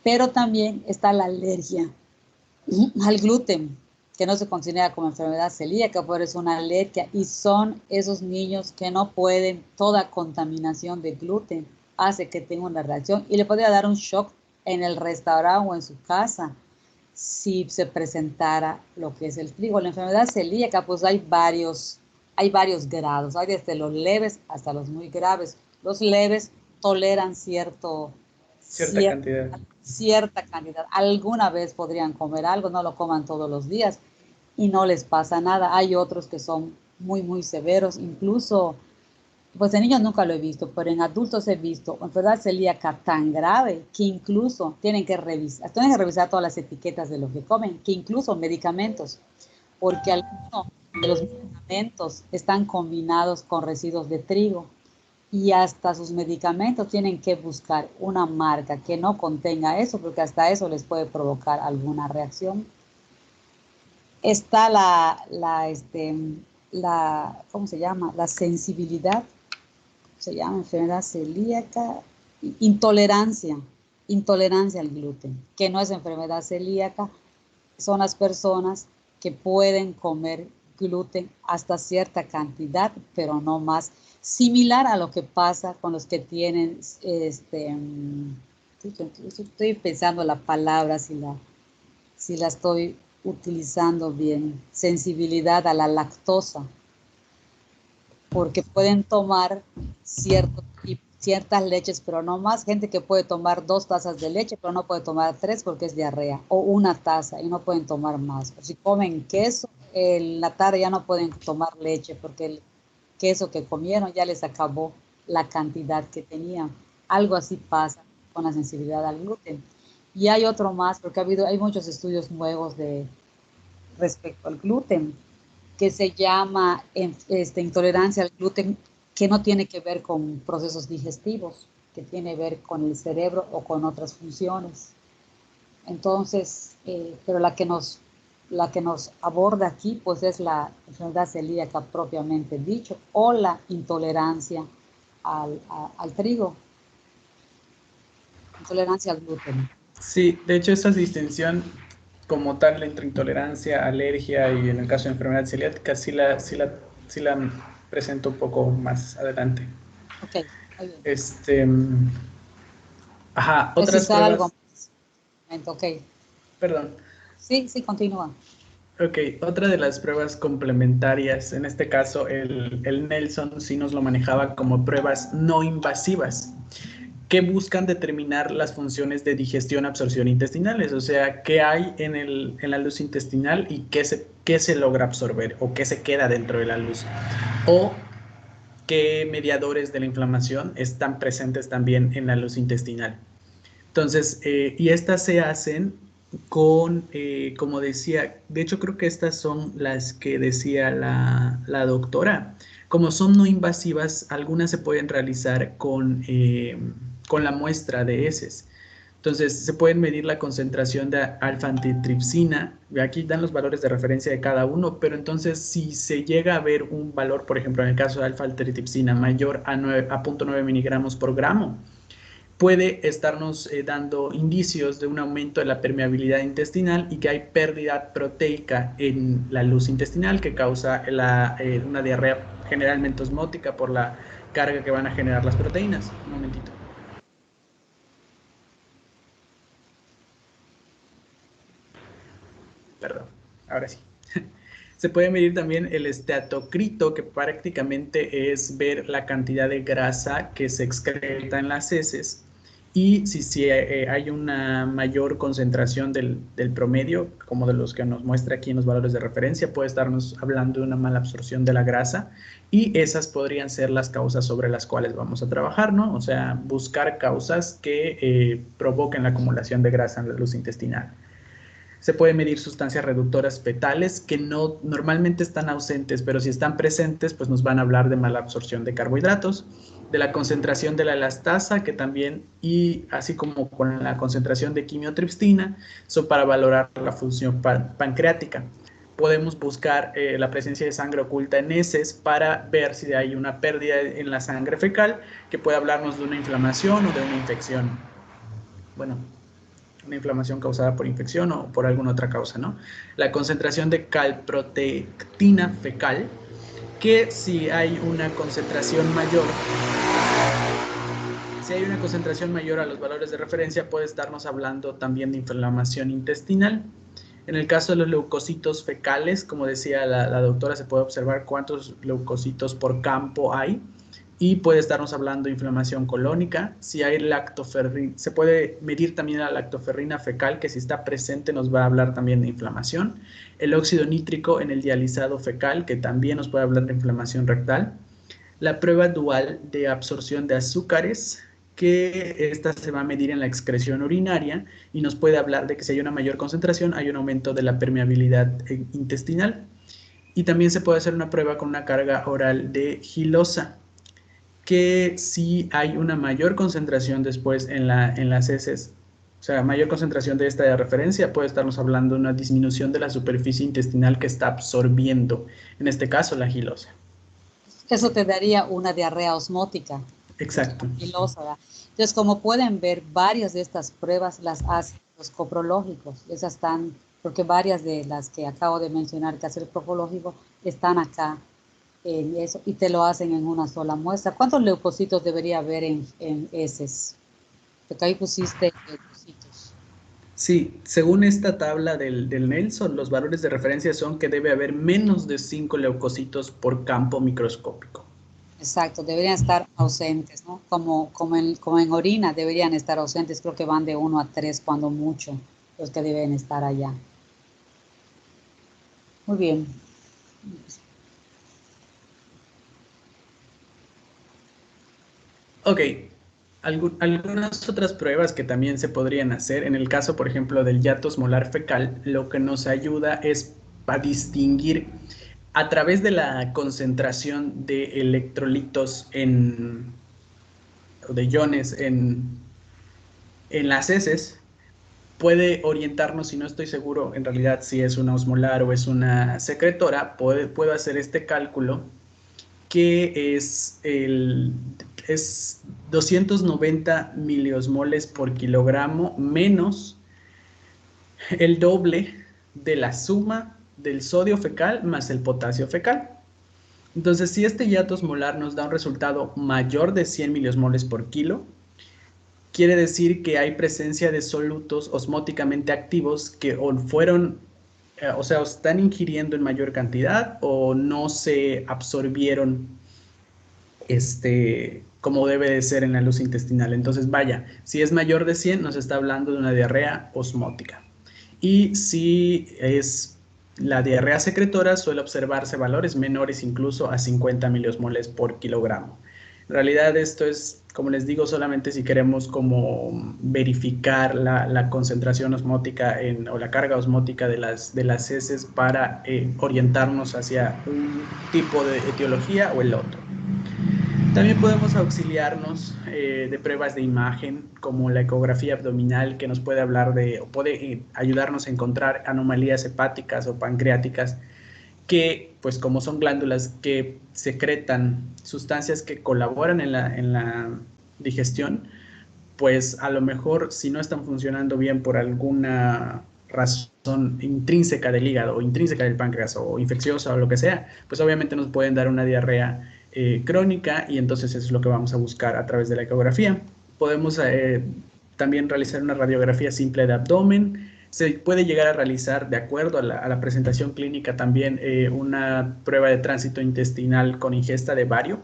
Pero también está la alergia al gluten, que no se considera como enfermedad celíaca, pero es una alergia, y son esos niños que no pueden, toda contaminación de gluten hace que tenga una reacción y le podría dar un shock en el restaurante o en su casa si se presentara lo que es el trigo. La enfermedad celíaca, pues hay varios grados, hay desde los leves hasta los muy graves. Los leves toleran cierta cantidad. Alguna vez podrían comer algo, no lo coman todos los días y no les pasa nada. Hay otros que son muy, muy severos, incluso, pues en niños nunca lo he visto, pero en adultos he visto enfermedad celíaca tan grave que incluso tienen que revisar todas las etiquetas de lo que comen, que incluso medicamentos, porque algunos de los medicamentos están combinados con residuos de trigo. Y hasta sus medicamentos tienen que buscar una marca que no contenga eso, porque hasta eso les puede provocar alguna reacción. Está ¿cómo se llama? La sensibilidad, se llama enfermedad celíaca, intolerancia al gluten, que no es enfermedad celíaca, son las personas que pueden comer gluten hasta cierta cantidad, pero no más. Similar a lo que pasa con los que tienen, estoy pensando la palabra, si la estoy utilizando bien, sensibilidad a la lactosa, porque pueden tomar ciertas leches, pero no más. Gente que puede tomar 2 tazas de leche, pero no puede tomar 3 porque es diarrea, o 1 taza y no pueden tomar más. O si comen queso, en la tarde ya no pueden tomar leche porque el queso que comieron ya les acabó la cantidad que tenían. Algo así pasa con la sensibilidad al gluten. Y hay otro más, porque hay muchos estudios nuevos de respecto al gluten, que se llama intolerancia al gluten, que no tiene que ver con procesos digestivos, que tiene que ver con el cerebro o con otras funciones. Entonces, pero la que nos aborda aquí, pues es la enfermedad celíaca propiamente dicho, o la intolerancia al trigo, intolerancia al gluten. Sí, de hecho esa distinción como tal entre intolerancia, alergia y en el caso de enfermedad celíaca sí la presento un poco más adelante. Ok, muy bien. Otras Precisar pruebas. algo más. Ok. Perdón. Sí, continúa. Ok, otra de las pruebas complementarias, en este caso el Nelson sí nos lo manejaba como pruebas no invasivas, que buscan determinar las funciones de digestión, absorción intestinales, o sea, qué hay en la luz intestinal y qué se logra absorber o qué se queda dentro de la luz, o qué mediadores de la inflamación están presentes también en la luz intestinal. Entonces, y estas se hacen con, como decía, de hecho creo que estas son las que decía la doctora. Como son no invasivas, algunas se pueden realizar con la muestra de heces. Entonces, se pueden medir la concentración de alfa-antitripsina. Aquí dan los valores de referencia de cada uno, pero entonces si se llega a ver un valor, por ejemplo, en el caso de alfa-antitripsina mayor a 0.9 miligramos por gramo, puede estarnos dando indicios de un aumento de la permeabilidad intestinal y que hay pérdida proteica en la luz intestinal que causa una diarrea generalmente osmótica por la carga que van a generar las proteínas. Un momentito. Perdón, ahora sí. Se puede medir también el esteatocrito, que prácticamente es ver la cantidad de grasa que se excreta en las heces y si hay una mayor concentración del promedio, como de los que nos muestra aquí en los valores de referencia, puede estarnos hablando de una mala absorción de la grasa y esas podrían ser las causas sobre las cuales vamos a trabajar, ¿no? O sea, buscar causas que provoquen la acumulación de grasa en la luz intestinal. Se puede medir sustancias reductoras fetales que no normalmente están ausentes, pero si están presentes, pues nos van a hablar de mala absorción de carbohidratos, de la concentración de la elastasa, que también, y así como con la concentración de quimiotripsina, son para valorar la función pancreática. Podemos buscar la presencia de sangre oculta en heces para ver si hay una pérdida en la sangre fecal, que puede hablarnos de una inflamación o de una infección. Bueno, una inflamación causada por infección o por alguna otra causa, ¿no? La concentración de calprotectina fecal, que si hay una concentración mayor a los valores de referencia, puede estarnos hablando también de inflamación intestinal. En el caso de los leucocitos fecales, como decía la doctora, se puede observar cuántos leucocitos por campo hay y puede estarnos hablando de inflamación colónica. Si hay lactoferrina, se puede medir también la lactoferrina fecal, que si está presente nos va a hablar también de inflamación. El óxido nítrico en el dializado fecal, que también nos puede hablar de inflamación rectal. La prueba dual de absorción de azúcares, que esta se va a medir en la excreción urinaria y nos puede hablar de que si hay una mayor concentración hay un aumento de la permeabilidad intestinal. Y también se puede hacer una prueba con una carga oral de gilosa, que si hay una mayor concentración después en las heces, o sea, mayor concentración de esta de referencia, puede estarnos hablando de una disminución de la superficie intestinal que está absorbiendo, en este caso, la gilosa. Eso te daría una diarrea osmótica. Exacto. Entonces, como pueden ver, varias de estas pruebas las hacen los coprológicos. Esas están, porque varias de las que acabo de mencionar que hace el coprológico están acá en eso y te lo hacen en una sola muestra. ¿Cuántos leucocitos debería haber en heces? Porque ahí pusiste leucocitos. Sí, según esta tabla del Nelson, los valores de referencia son que debe haber menos de 5 leucocitos por campo microscópico. Exacto, deberían estar ausentes, ¿no? Como en orina deberían estar ausentes, creo que van de 1 a 3 cuando mucho los que deben estar allá. Muy bien. Ok, algunas otras pruebas que también se podrían hacer, en el caso, por ejemplo, del hiato osmolar fecal, lo que nos ayuda es a distinguir a través de la concentración de electrolitos o de iones en las heces, puede orientarnos, si no estoy seguro en realidad si es una osmolar o es una secretora, puedo hacer este cálculo que es 290 miliosmoles por kilogramo menos el doble de la suma del sodio fecal más el potasio fecal. Entonces, si este hiato osmolar nos da un resultado mayor de 100 miliosmoles por kilo, quiere decir que hay presencia de solutos osmóticamente activos que o están ingiriendo en mayor cantidad o no se absorbieron como debe de ser en la luz intestinal. Entonces, vaya, si es mayor de 100, nos está hablando de una diarrea osmótica. Y si es la diarrea secretora, suele observarse valores menores incluso a 50 miliosmoles por kilogramo. En realidad esto es, como les digo, solamente si queremos como verificar la concentración osmótica o la carga osmótica de las heces para orientarnos hacia un tipo de etiología o el otro. También podemos auxiliarnos de pruebas de imagen como la ecografía abdominal, que nos puede hablar o puede ayudarnos a encontrar anomalías hepáticas o pancreáticas que, pues como son glándulas que secretan sustancias que colaboran en la digestión, pues a lo mejor si no están funcionando bien por alguna razón intrínseca del hígado o intrínseca del páncreas o infecciosa o lo que sea, pues obviamente nos pueden dar una diarrea crónica, y entonces eso es lo que vamos a buscar a través de la ecografía. Podemos también realizar una radiografía simple de abdomen. Se puede llegar a realizar, de acuerdo a la presentación clínica, también una prueba de tránsito intestinal con ingesta de bario,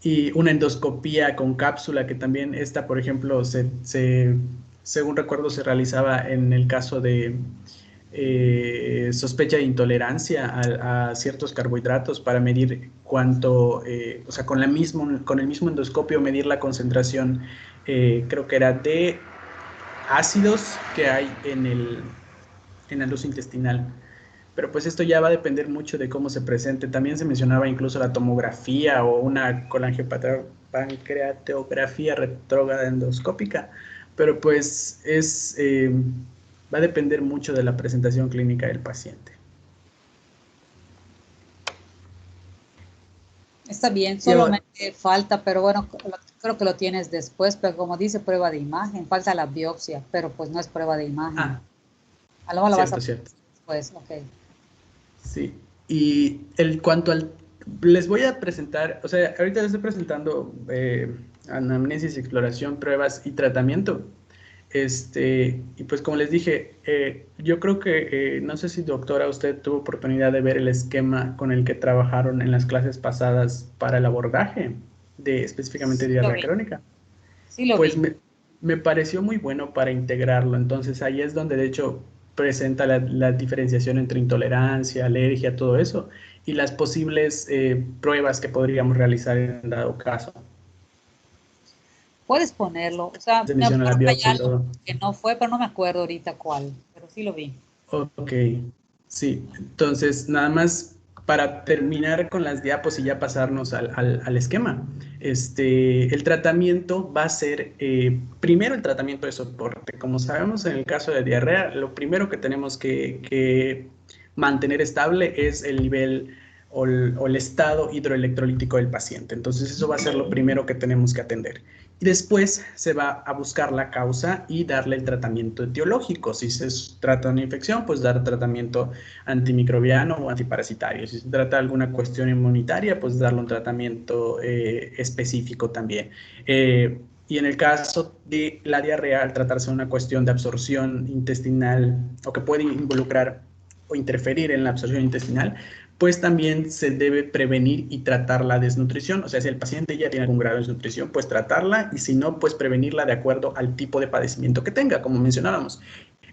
y una endoscopía con cápsula, que también esta, por ejemplo, según recuerdo, se realizaba en el caso de sospecha de intolerancia a ciertos carbohidratos, para medir cuánto, o sea, con el mismo endoscopio medir la concentración, creo que era de ácidos que hay en la luz intestinal. Pero pues esto ya va a depender mucho de cómo se presente. También se mencionaba incluso la tomografía o una colangiopancreatografía retrógrada endoscópica, pero pues va a depender mucho de la presentación clínica del paciente. Está bien, solamente falta, pero bueno, creo que lo tienes después, pero como dice prueba de imagen, falta la biopsia, pero pues no es prueba de imagen. A lo mejor la vas a hacer después, ok. Sí, y les voy a presentar, o sea, ahorita les estoy presentando anamnesis, exploración, pruebas y tratamiento. Y pues como les dije, yo creo que, no sé si doctora, usted tuvo oportunidad de ver el esquema con el que trabajaron en las clases pasadas para el abordaje específicamente de diarrea crónica. Sí, lo pues vi. me pareció muy bueno para integrarlo. Entonces ahí es donde de hecho presenta la diferenciación entre intolerancia, alergia, todo eso, y las posibles pruebas que podríamos realizar en dado caso. Puedes ponerlo, o sea, Se me menciona la acuerdo biopsia y algo todo. que no fue, pero no me acuerdo ahorita cuál, pero sí lo vi. Ok, sí. Entonces, nada más para terminar con las diapos y ya pasarnos al esquema. El tratamiento va a ser, primero el tratamiento de soporte. Como sabemos, en el caso de diarrea, lo primero que tenemos que mantener estable es el nivel o el estado hidroelectrolítico del paciente. Entonces, eso va a ser lo primero que tenemos que atender. Y después se va a buscar la causa y darle el tratamiento etiológico. Si se trata de una infección, pues dar tratamiento antimicrobiano o antiparasitario. Si se trata de alguna cuestión inmunitaria, pues darle un tratamiento específico también. Y en el caso de la diarrea, al tratarse de una cuestión de absorción intestinal o que puede involucrar o interferir en la absorción intestinal, pues también se debe prevenir y tratar la desnutrición. O sea, si el paciente ya tiene algún grado de desnutrición, pues tratarla, y si no, pues prevenirla de acuerdo al tipo de padecimiento que tenga, como mencionábamos.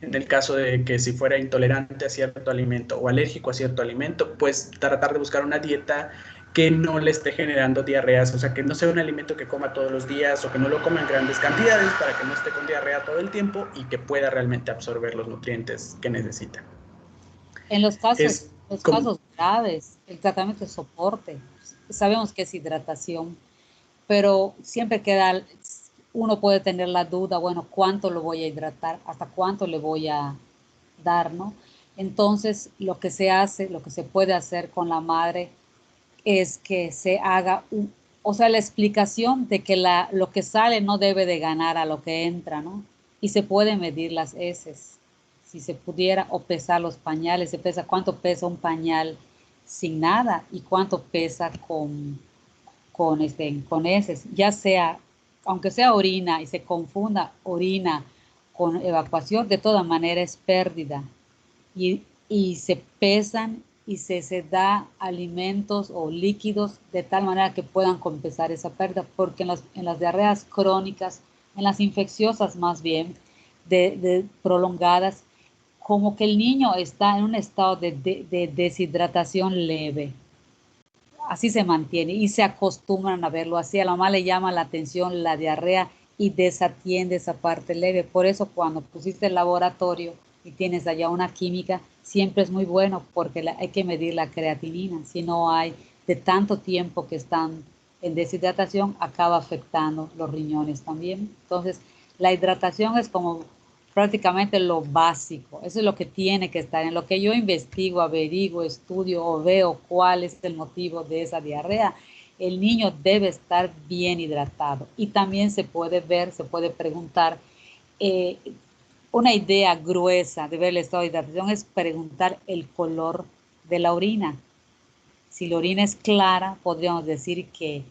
En el caso de que si fuera intolerante a cierto alimento o alérgico a cierto alimento, pues tratar de buscar una dieta que no le esté generando diarreas, o sea, que no sea un alimento que coma todos los días o que no lo coma en grandes cantidades para que no esté con diarrea todo el tiempo y que pueda realmente absorber los nutrientes que necesita. En los casos graves, el tratamiento de soporte, sabemos que es hidratación, pero siempre queda, uno puede tener la duda, bueno, ¿cuánto lo voy a hidratar? ¿Hasta cuánto le voy a dar, no? Entonces, lo que se hace, lo que se puede hacer con la madre es que se haga o sea, la explicación de que lo que sale no debe de ganar a lo que entra, ¿no? Y se puede medir las heces. Si se pudiera, o pesar los pañales, se pesa cuánto pesa un pañal sin nada y cuánto pesa con heces, ya sea, aunque sea orina y se confunda orina con evacuación, de todas maneras es pérdida. Y se pesan y se da alimentos o líquidos de tal manera que puedan compensar esa pérdida, porque en las diarreas crónicas, en las infecciosas más bien, de prolongadas, como que el niño está en un estado de deshidratación leve. Así se mantiene y se acostumbran a verlo así. A la mamá le llama la atención la diarrea y desatiende esa parte leve. Por eso cuando pusiste el laboratorio y tienes allá una química, siempre es muy bueno porque hay que medir la creatinina. Si no hay, de tanto tiempo que están en deshidratación, acaba afectando los riñones también. Entonces, la hidratación es como prácticamente lo básico. Eso es lo que tiene que estar. En lo que yo investigo, averiguo, estudio o veo cuál es el motivo de esa diarrea, el niño debe estar bien hidratado. Y también se puede ver, se puede preguntar, una idea gruesa de ver el estado de hidratación es preguntar el color de la orina. Si la orina es clara, podríamos decir que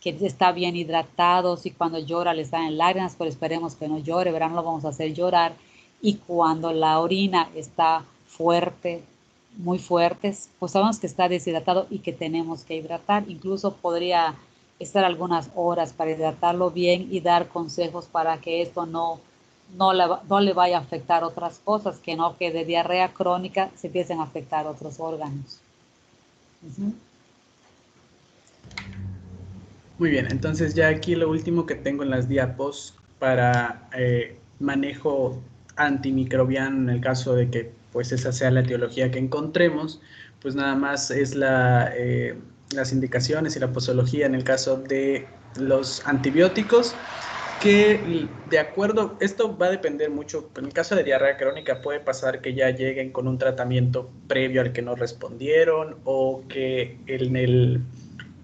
está bien hidratado. Si cuando llora le salen lágrimas, pero esperemos que no llore, verán, lo vamos a hacer llorar. Y cuando la orina está fuerte, muy fuertes, pues sabemos que está deshidratado y que tenemos que hidratar. Incluso podría estar algunas horas para hidratarlo bien y dar consejos para que esto no le vaya a afectar otras cosas, que no, que de diarrea crónica se empiecen a afectar otros órganos. Muy bien, entonces ya aquí lo último que tengo en las diapos para manejo antimicrobiano en el caso de que pues esa sea la etiología que encontremos, pues nada más es las indicaciones y la posología en el caso de los antibióticos, que de acuerdo, esto va a depender mucho, en el caso de diarrea crónica puede pasar que ya lleguen con un tratamiento previo al que no respondieron o que en el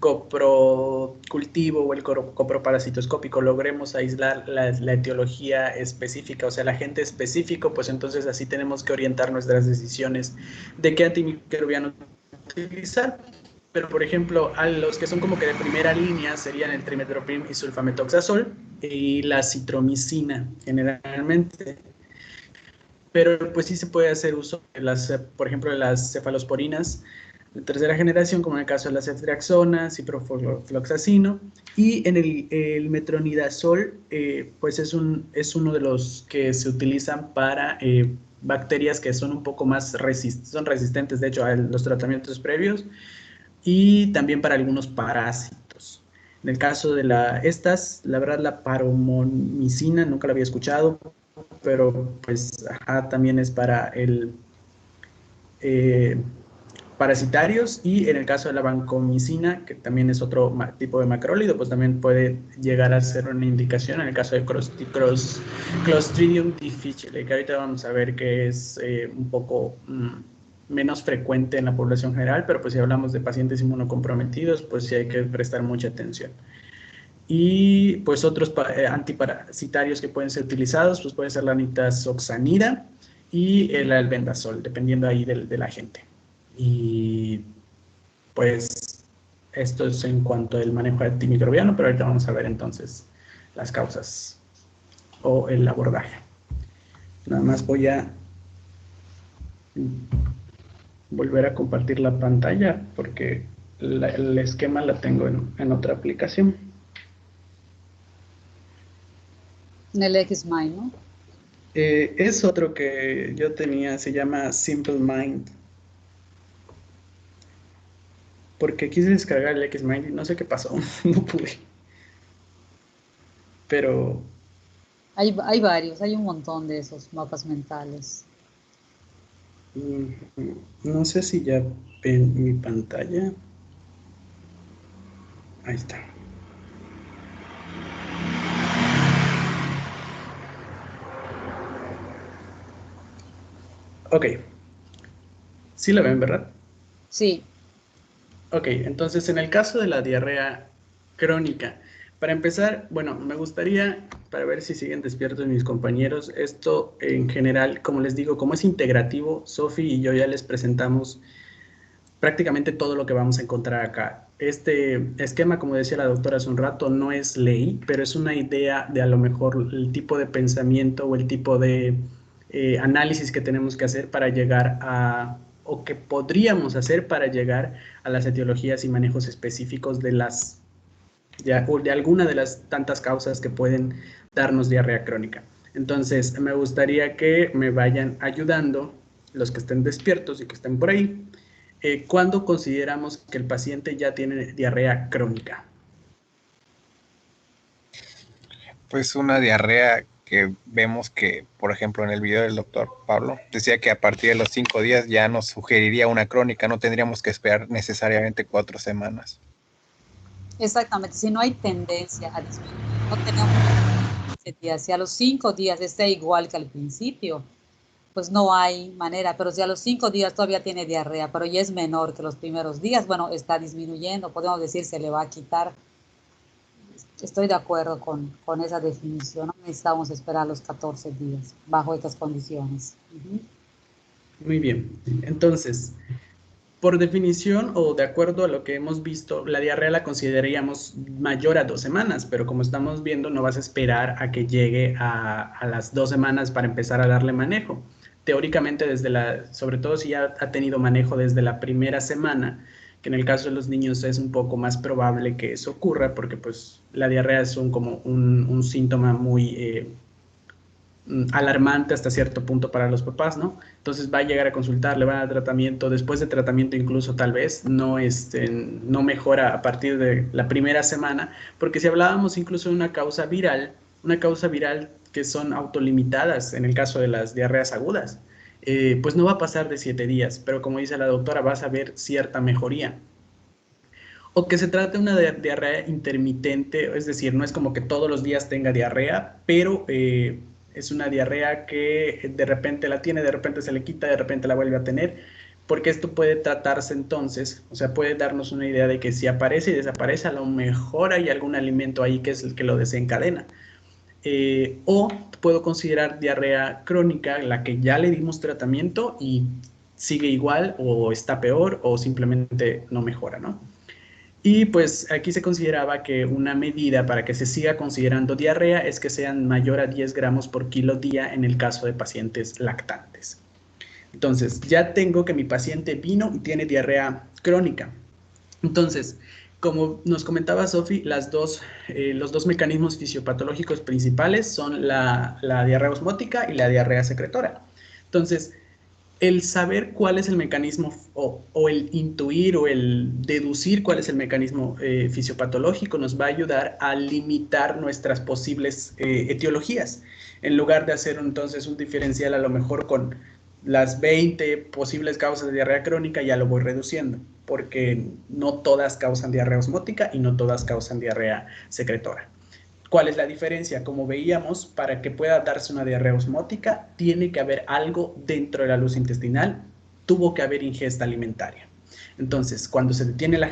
coprocultivo o el coproparasitoscópico logremos aislar la etiología específica, o sea, el agente específico, pues entonces así tenemos que orientar nuestras decisiones de qué antimicrobiano utilizar. Pero, por ejemplo, a los que son como que de primera línea serían el trimethoprim y sulfametoxazol y la citromicina, generalmente. Pero pues sí se puede hacer uso de por ejemplo, de las cefalosporinas de tercera generación, como en el caso de la ceftriaxona, ciprofloxacino, y en el metronidazol, pues es uno de los que se utilizan para bacterias que son un poco más son resistentes, de hecho, a los tratamientos previos, y también para algunos parásitos. En el caso de la verdad, la paromomicina, nunca la había escuchado, pero pues también es para el parasitarios, y en el caso de la vancomicina, que también es otro tipo de macrólido, pues también puede llegar a ser una indicación en el caso de Clostridium difficile, que ahorita vamos a ver que es un poco menos frecuente en la población general, pero pues si hablamos de pacientes inmunocomprometidos, pues sí hay que prestar mucha atención. Y pues otros antiparasitarios que pueden ser utilizados, pues puede ser la nitazoxanida y el albendazol, dependiendo ahí del agente. Y pues esto es en cuanto al manejo antimicrobiano, pero ahorita vamos a ver entonces las causas o el abordaje. Nada más voy a volver a compartir la pantalla porque el esquema la tengo en otra aplicación. En el XMind, ¿no? Es otro que yo tenía, se llama Simple Mind. porque quise descargar el Xmind y no sé qué pasó, no pude. Pero... Hay varios, hay un montón de esos mapas mentales. No sé si ya ven mi pantalla. Ahí está. Ok. Sí la ven, ¿verdad? Sí. Ok, entonces en el caso de la diarrea crónica, para empezar, bueno, me gustaría, para ver si siguen despiertos mis compañeros, esto en general, como les digo, como es integrativo, Sofi y yo ya les presentamos prácticamente todo lo que vamos a encontrar acá. Este esquema, como decía la doctora hace un rato, no es ley, pero es una idea de a lo mejor el tipo de pensamiento o el tipo de análisis que tenemos que hacer para llegar a, o que podríamos hacer para llegar a las etiologías y manejos específicos de o de alguna de las tantas causas que pueden darnos diarrea crónica. Entonces, me gustaría que me vayan ayudando los que estén despiertos y que estén por ahí. ¿Cuándo consideramos que el paciente ya tiene diarrea crónica? Pues una diarrea que vemos que, por ejemplo, en el video del doctor Pablo, decía que a partir de los 5 días ya nos sugeriría una crónica, no tendríamos que esperar necesariamente 4 semanas. Exactamente, si no hay tendencia a disminuir, no tenemos 15 días, si a los 5 días está igual que al principio, pues no hay manera, pero si a los 5 días todavía tiene diarrea, pero ya es menor que los primeros días, bueno, está disminuyendo, podemos decir se le va a quitar. Estoy de acuerdo con esa definición, no necesitamos esperar los 14 días bajo estas condiciones. Muy bien, entonces, por definición o de acuerdo a lo que hemos visto, la diarrea la consideraríamos mayor a 2 semanas, pero como estamos viendo, no vas a esperar a que llegue a las 2 semanas para empezar a darle manejo. Teóricamente, sobre todo si ya ha tenido manejo desde la primera semana, que en el caso de los niños es un poco más probable que eso ocurra, porque pues la diarrea es como un síntoma muy alarmante hasta cierto punto para los papás, ¿no? Entonces va a llegar a consultar, le van a dar tratamiento, después de tratamiento incluso tal vez no mejora a partir de la primera semana, porque si hablábamos incluso de una causa viral que son autolimitadas en el caso de las diarreas agudas, pues no va a pasar de 7 días, pero como dice la doctora, vas a ver cierta mejoría. O que se trate de una diarrea intermitente, es decir, no es como que todos los días tenga diarrea, pero es una diarrea que de repente la tiene, de repente se le quita, de repente la vuelve a tener, porque esto puede tratarse entonces, o sea, puede darnos una idea de que si aparece y desaparece, a lo mejor hay algún alimento ahí que es el que lo desencadena. O puedo considerar diarrea crónica, la que ya le dimos tratamiento y sigue igual o está peor o simplemente no mejora, ¿no? Y pues aquí se consideraba que una medida para que se siga considerando diarrea es que sean mayor a 10 gramos por kilo día en el caso de pacientes lactantes. Entonces, ya tengo que mi paciente vino y tiene diarrea crónica. Entonces, como nos comentaba Sofi, los dos mecanismos fisiopatológicos principales son la diarrea osmótica y la diarrea secretora. Entonces, el saber cuál es el mecanismo o el intuir o el deducir cuál es el mecanismo fisiopatológico nos va a ayudar a limitar nuestras posibles etiologías. En lugar de hacer entonces un diferencial a lo mejor con las 20 posibles causas de diarrea crónica, ya lo voy reduciendo, porque no todas causan diarrea osmótica y no todas causan diarrea secretora. ¿Cuál es la diferencia? Como veíamos, para que pueda darse una diarrea osmótica, tiene que haber algo dentro de la luz intestinal, tuvo que haber ingesta alimentaria. Entonces, cuando se detiene la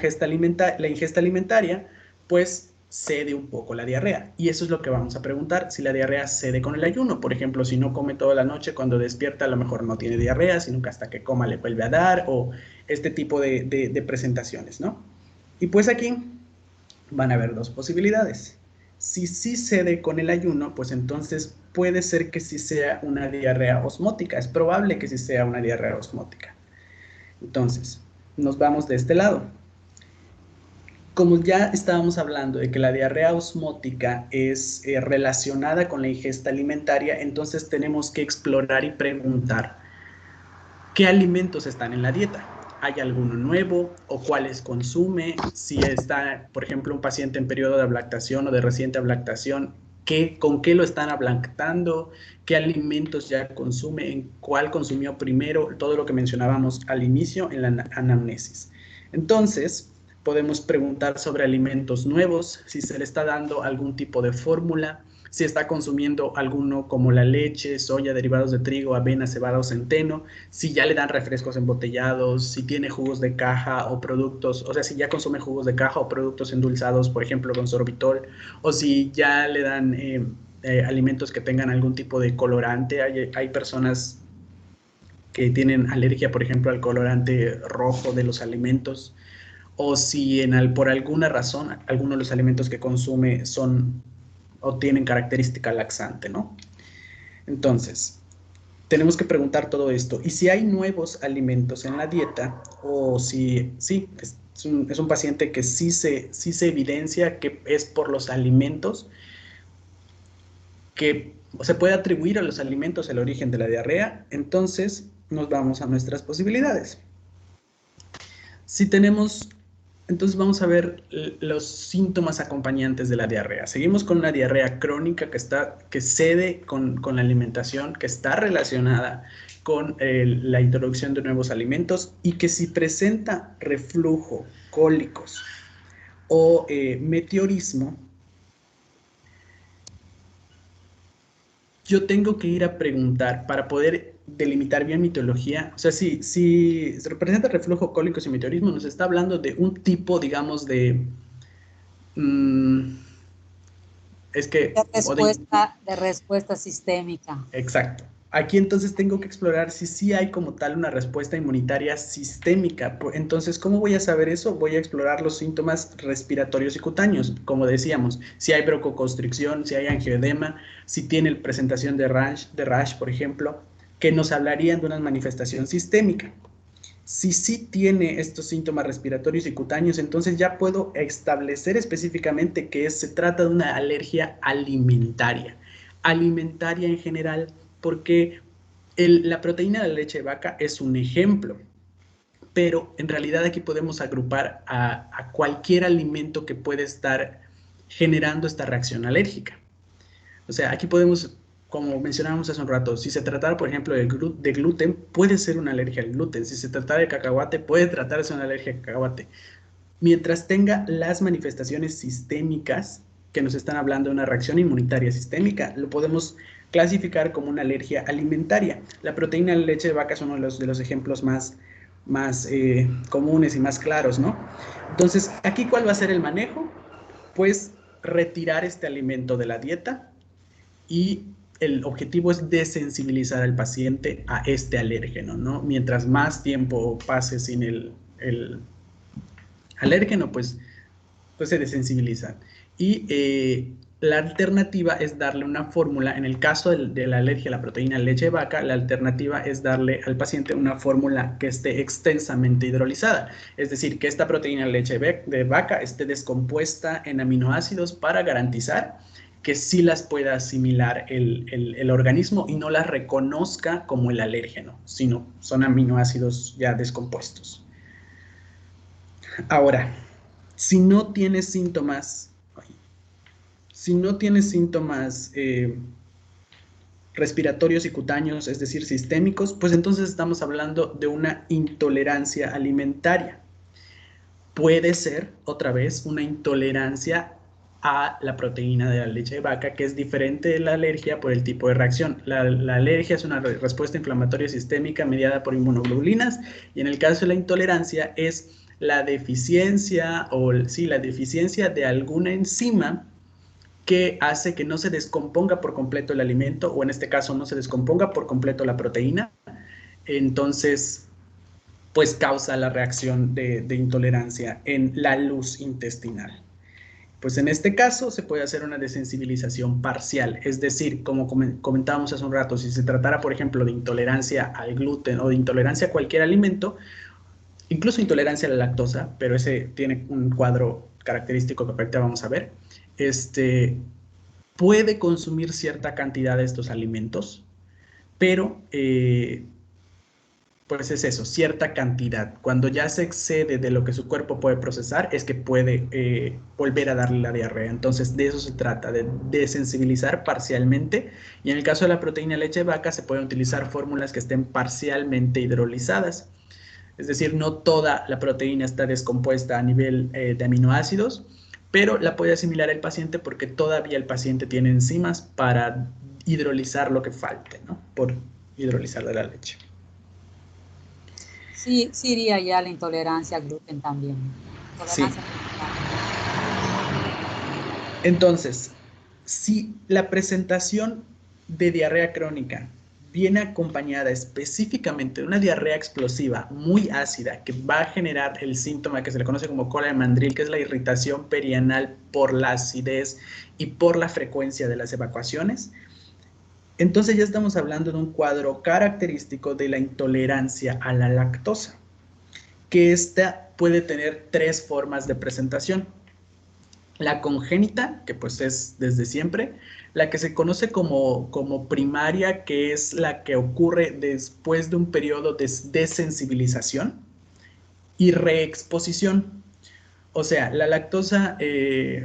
ingesta alimentaria, pues cede un poco la diarrea. Y eso es lo que vamos a preguntar, si la diarrea cede con el ayuno. Por ejemplo, si no come toda la noche, cuando despierta a lo mejor no tiene diarrea, sino que hasta que coma le vuelve a dar, o este tipo de presentaciones, ¿no? Y pues aquí van a haber dos posibilidades. Si sí cede con el ayuno, pues entonces puede ser que sí sea una diarrea osmótica. Es probable que sí sea una diarrea osmótica. Entonces, nos vamos de este lado. Como ya estábamos hablando de que la diarrea osmótica es relacionada con la ingesta alimentaria, entonces tenemos que explorar y preguntar qué alimentos están en la dieta. hay alguno nuevo o cuáles consume, si está, por ejemplo, un paciente en periodo de ablactación o de reciente ablactación, con qué lo están ablactando, qué alimentos ya consume, en cuál consumió primero, todo lo que mencionábamos al inicio en la anamnesis. Entonces, podemos preguntar sobre alimentos nuevos, si se le está dando algún tipo de fórmula, si está consumiendo alguno como la leche, soya, derivados de trigo, avena, cebada o centeno, si ya le dan refrescos embotellados, si tiene jugos de caja o productos, o sea, si ya consume jugos de caja o productos endulzados, por ejemplo, con sorbitol, o si ya le dan alimentos que tengan algún tipo de colorante. Hay personas que tienen alergia, por ejemplo, al colorante rojo de los alimentos, o si por alguna razón algunos de los alimentos que consume son o tienen característica laxante, ¿no? Entonces, tenemos que preguntar todo esto. Y si hay nuevos alimentos en la dieta, o si sí, es un paciente que sí se evidencia que es por los alimentos, que se puede atribuir a los alimentos el origen de la diarrea, entonces nos vamos a nuestras posibilidades. Si tenemos... Entonces vamos a ver los síntomas acompañantes de la diarrea. Seguimos con una diarrea crónica que cede con la alimentación, que está relacionada con la introducción de nuevos alimentos y que si presenta reflujo, cólicos o meteorismo, yo tengo que ir a preguntar para poder delimitar bien mi etiología. O sea, si se representa reflujo, cólicos y meteorismo, nos está hablando de un tipo, digamos, de... es que... De respuesta sistémica. Exacto. Aquí entonces tengo que explorar si sí hay como tal una respuesta inmunitaria sistémica. Entonces, ¿cómo voy a saber eso? Voy a explorar los síntomas respiratorios y cutáneos, como decíamos, si hay broncoconstricción, si hay angioedema, si tiene presentación de rash, por ejemplo, que nos hablarían de una manifestación sistémica. Si sí tiene estos síntomas respiratorios y cutáneos, entonces ya puedo establecer específicamente que se trata de una alergia alimentaria. Alimentaria en general, porque la proteína de la leche de vaca es un ejemplo, pero en realidad aquí podemos agrupar a cualquier alimento que puede estar generando esta reacción alérgica. O sea, aquí podemos, como mencionábamos hace un rato, si se tratara, por ejemplo, de gluten, puede ser una alergia al gluten. Si se tratara de cacahuate, puede tratarse una alergia al cacahuate. Mientras tenga las manifestaciones sistémicas que nos están hablando de una reacción inmunitaria sistémica, lo podemos clasificar como una alergia alimentaria. La proteína de la leche de vaca es uno de los ejemplos más comunes y más claros, ¿no? Entonces, ¿aquí cuál va a ser el manejo? Pues retirar este alimento de la dieta, y el objetivo es desensibilizar al paciente a este alérgeno, ¿no? Mientras más tiempo pase sin el alérgeno, pues se desensibilizan. Y la alternativa es darle una fórmula. En el caso de la alergia a la proteína de leche de vaca, la alternativa es darle al paciente una fórmula que esté extensamente hidrolizada. Es decir, que esta proteína de leche de vaca esté descompuesta en aminoácidos para garantizar que sí las pueda asimilar el organismo y no las reconozca como el alérgeno, sino son aminoácidos ya descompuestos. Ahora, si no tienes síntomas respiratorios y cutáneos, es decir, sistémicos, pues entonces estamos hablando de una intolerancia alimentaria. Puede ser, otra vez, una intolerancia a la proteína de la leche de vaca, que es diferente de la alergia por el tipo de reacción. La alergia es una respuesta inflamatoria sistémica mediada por inmunoglobulinas, y en el caso de la intolerancia es la deficiencia de alguna enzima que hace que no se descomponga por completo el alimento, o en este caso no se descomponga por completo la proteína. Entonces, pues causa la reacción de intolerancia en la luz intestinal. Pues en este caso se puede hacer una desensibilización parcial, es decir, como comentábamos hace un rato, si se tratara, por ejemplo, de intolerancia al gluten o de intolerancia a cualquier alimento, incluso intolerancia a la lactosa, pero ese tiene un cuadro característico que ahorita vamos a ver, puede consumir cierta cantidad de estos alimentos, pero pues es eso, cierta cantidad. Cuando ya se excede de lo que su cuerpo puede procesar, es que puede volver a darle la diarrea. Entonces, de eso se trata, de desensibilizar parcialmente. Y en el caso de la proteína de leche de vaca, se pueden utilizar fórmulas que estén parcialmente hidrolizadas. Es decir, no toda la proteína está descompuesta a nivel de aminoácidos, pero la puede asimilar el paciente porque todavía el paciente tiene enzimas para hidrolizar lo que falte, ¿no? Por hidrolizar de la leche. Sí, sí iría ya la intolerancia al gluten también. Sí. Intolerancia Entonces, si la presentación de diarrea crónica viene acompañada específicamente de una diarrea explosiva muy ácida que va a generar el síntoma que se le conoce como cola de mandril, que es la irritación perianal por la acidez y por la frecuencia de las evacuaciones, entonces ya estamos hablando de un cuadro característico de la intolerancia a la lactosa, que esta puede tener tres formas de presentación. La congénita, que pues es desde siempre, la que se conoce como primaria, que es la que ocurre después de un periodo de desensibilización, y reexposición. O sea, la lactosa, si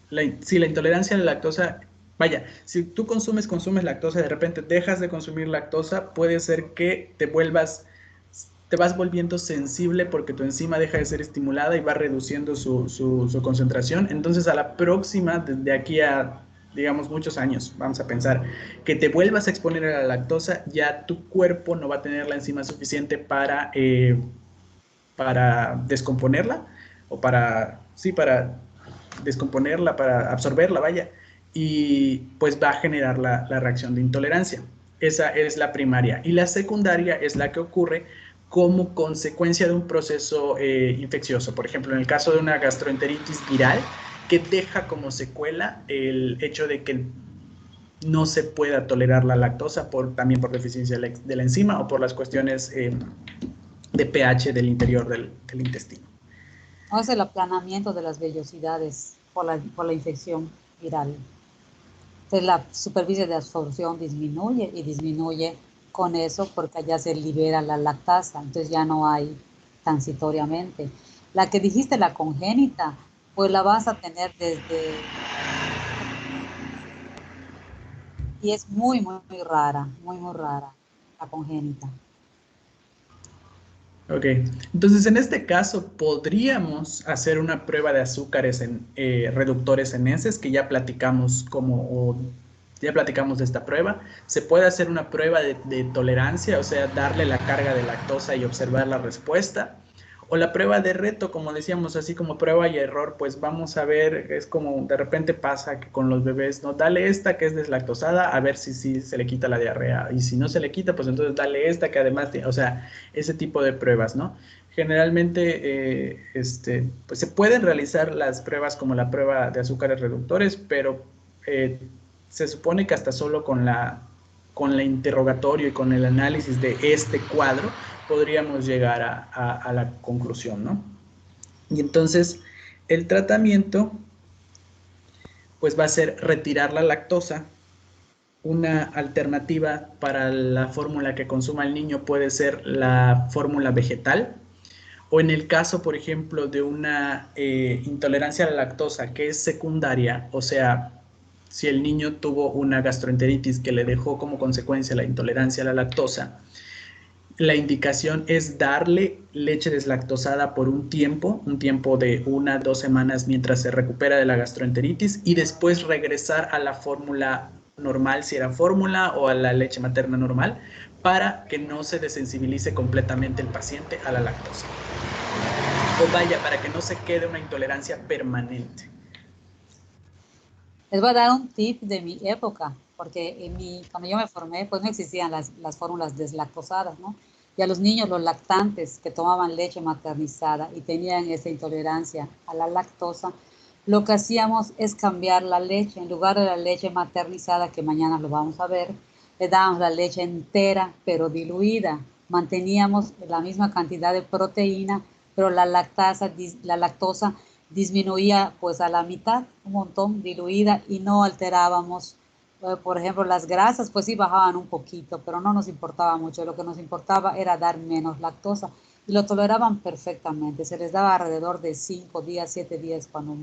la intolerancia a la lactosa, vaya, si tú consumes lactosa y de repente dejas de consumir lactosa, puede ser que te vas volviendo sensible porque tu enzima deja de ser estimulada y va reduciendo su concentración. Entonces, a la próxima, de aquí a, digamos, muchos años, vamos a pensar, que te vuelvas a exponer a la lactosa, ya tu cuerpo no va a tener la enzima suficiente para descomponerla, o para descomponerla, para absorberla, vaya, y pues va a generar la reacción de intolerancia. Esa es la primaria. Y la secundaria es la que ocurre como consecuencia de un proceso infeccioso. Por ejemplo, en el caso de una gastroenteritis viral, que deja como secuela el hecho de que no se pueda tolerar la lactosa también por deficiencia de la enzima o por las cuestiones de pH del interior del intestino. o es el aplanamiento de las vellosidades por la infección viral. Entonces la superficie de absorción disminuye y disminuye con eso porque allá se libera la lactasa, entonces ya no hay transitoriamente. La que dijiste, la congénita, pues la vas a tener desde, y es muy, muy, muy rara la congénita. Ok, entonces en este caso podríamos hacer una prueba de azúcares en reductores en heces, que ya platicamos ya platicamos de esta prueba. Se puede hacer una prueba de tolerancia, o sea, darle la carga de lactosa y observar la respuesta. O la prueba de reto, como decíamos, así como prueba y error, pues vamos a ver, es como de repente pasa que con los bebés, ¿no? Dale esta que es deslactosada, a ver si se le quita la diarrea. Y si no se le quita, pues entonces dale esta que además, o sea, ese tipo de pruebas, ¿no? Generalmente, pues se pueden realizar las pruebas como la prueba de azúcares reductores, pero se supone que hasta solo con el interrogatorio y con el análisis de este cuadro podríamos llegar a la conclusión, ¿no? Y entonces el tratamiento pues va a ser retirar la lactosa. Una alternativa para la fórmula que consuma el niño puede ser la fórmula vegetal, o en el caso, por ejemplo, de una intolerancia a la lactosa que es secundaria, o sea, si el niño tuvo una gastroenteritis que le dejó como consecuencia la intolerancia a la lactosa, la indicación es darle leche deslactosada por un tiempo de 1 a 2 semanas mientras se recupera de la gastroenteritis, y después regresar a la fórmula normal, si era fórmula, o a la leche materna normal, para que no se desensibilice completamente el paciente a la lactosa. O vaya, para que no se quede una intolerancia permanente. Les voy a dar un tip de mi época, porque cuando yo me formé, pues no existían las fórmulas deslactosadas, ¿no? Y a los niños, los lactantes que tomaban leche maternizada y tenían esa intolerancia a la lactosa, lo que hacíamos es cambiar la leche. En lugar de la leche maternizada, que mañana lo vamos a ver, le dábamos la leche entera, pero diluida. Manteníamos la misma cantidad de proteína, pero la lactosa disminuía pues a la mitad, un montón diluida, y no alterábamos Por ejemplo, las grasas, pues sí bajaban un poquito, pero no nos importaba mucho. Lo que nos importaba era dar menos lactosa y lo toleraban perfectamente. Se les daba alrededor de 5 días, 7 días cuando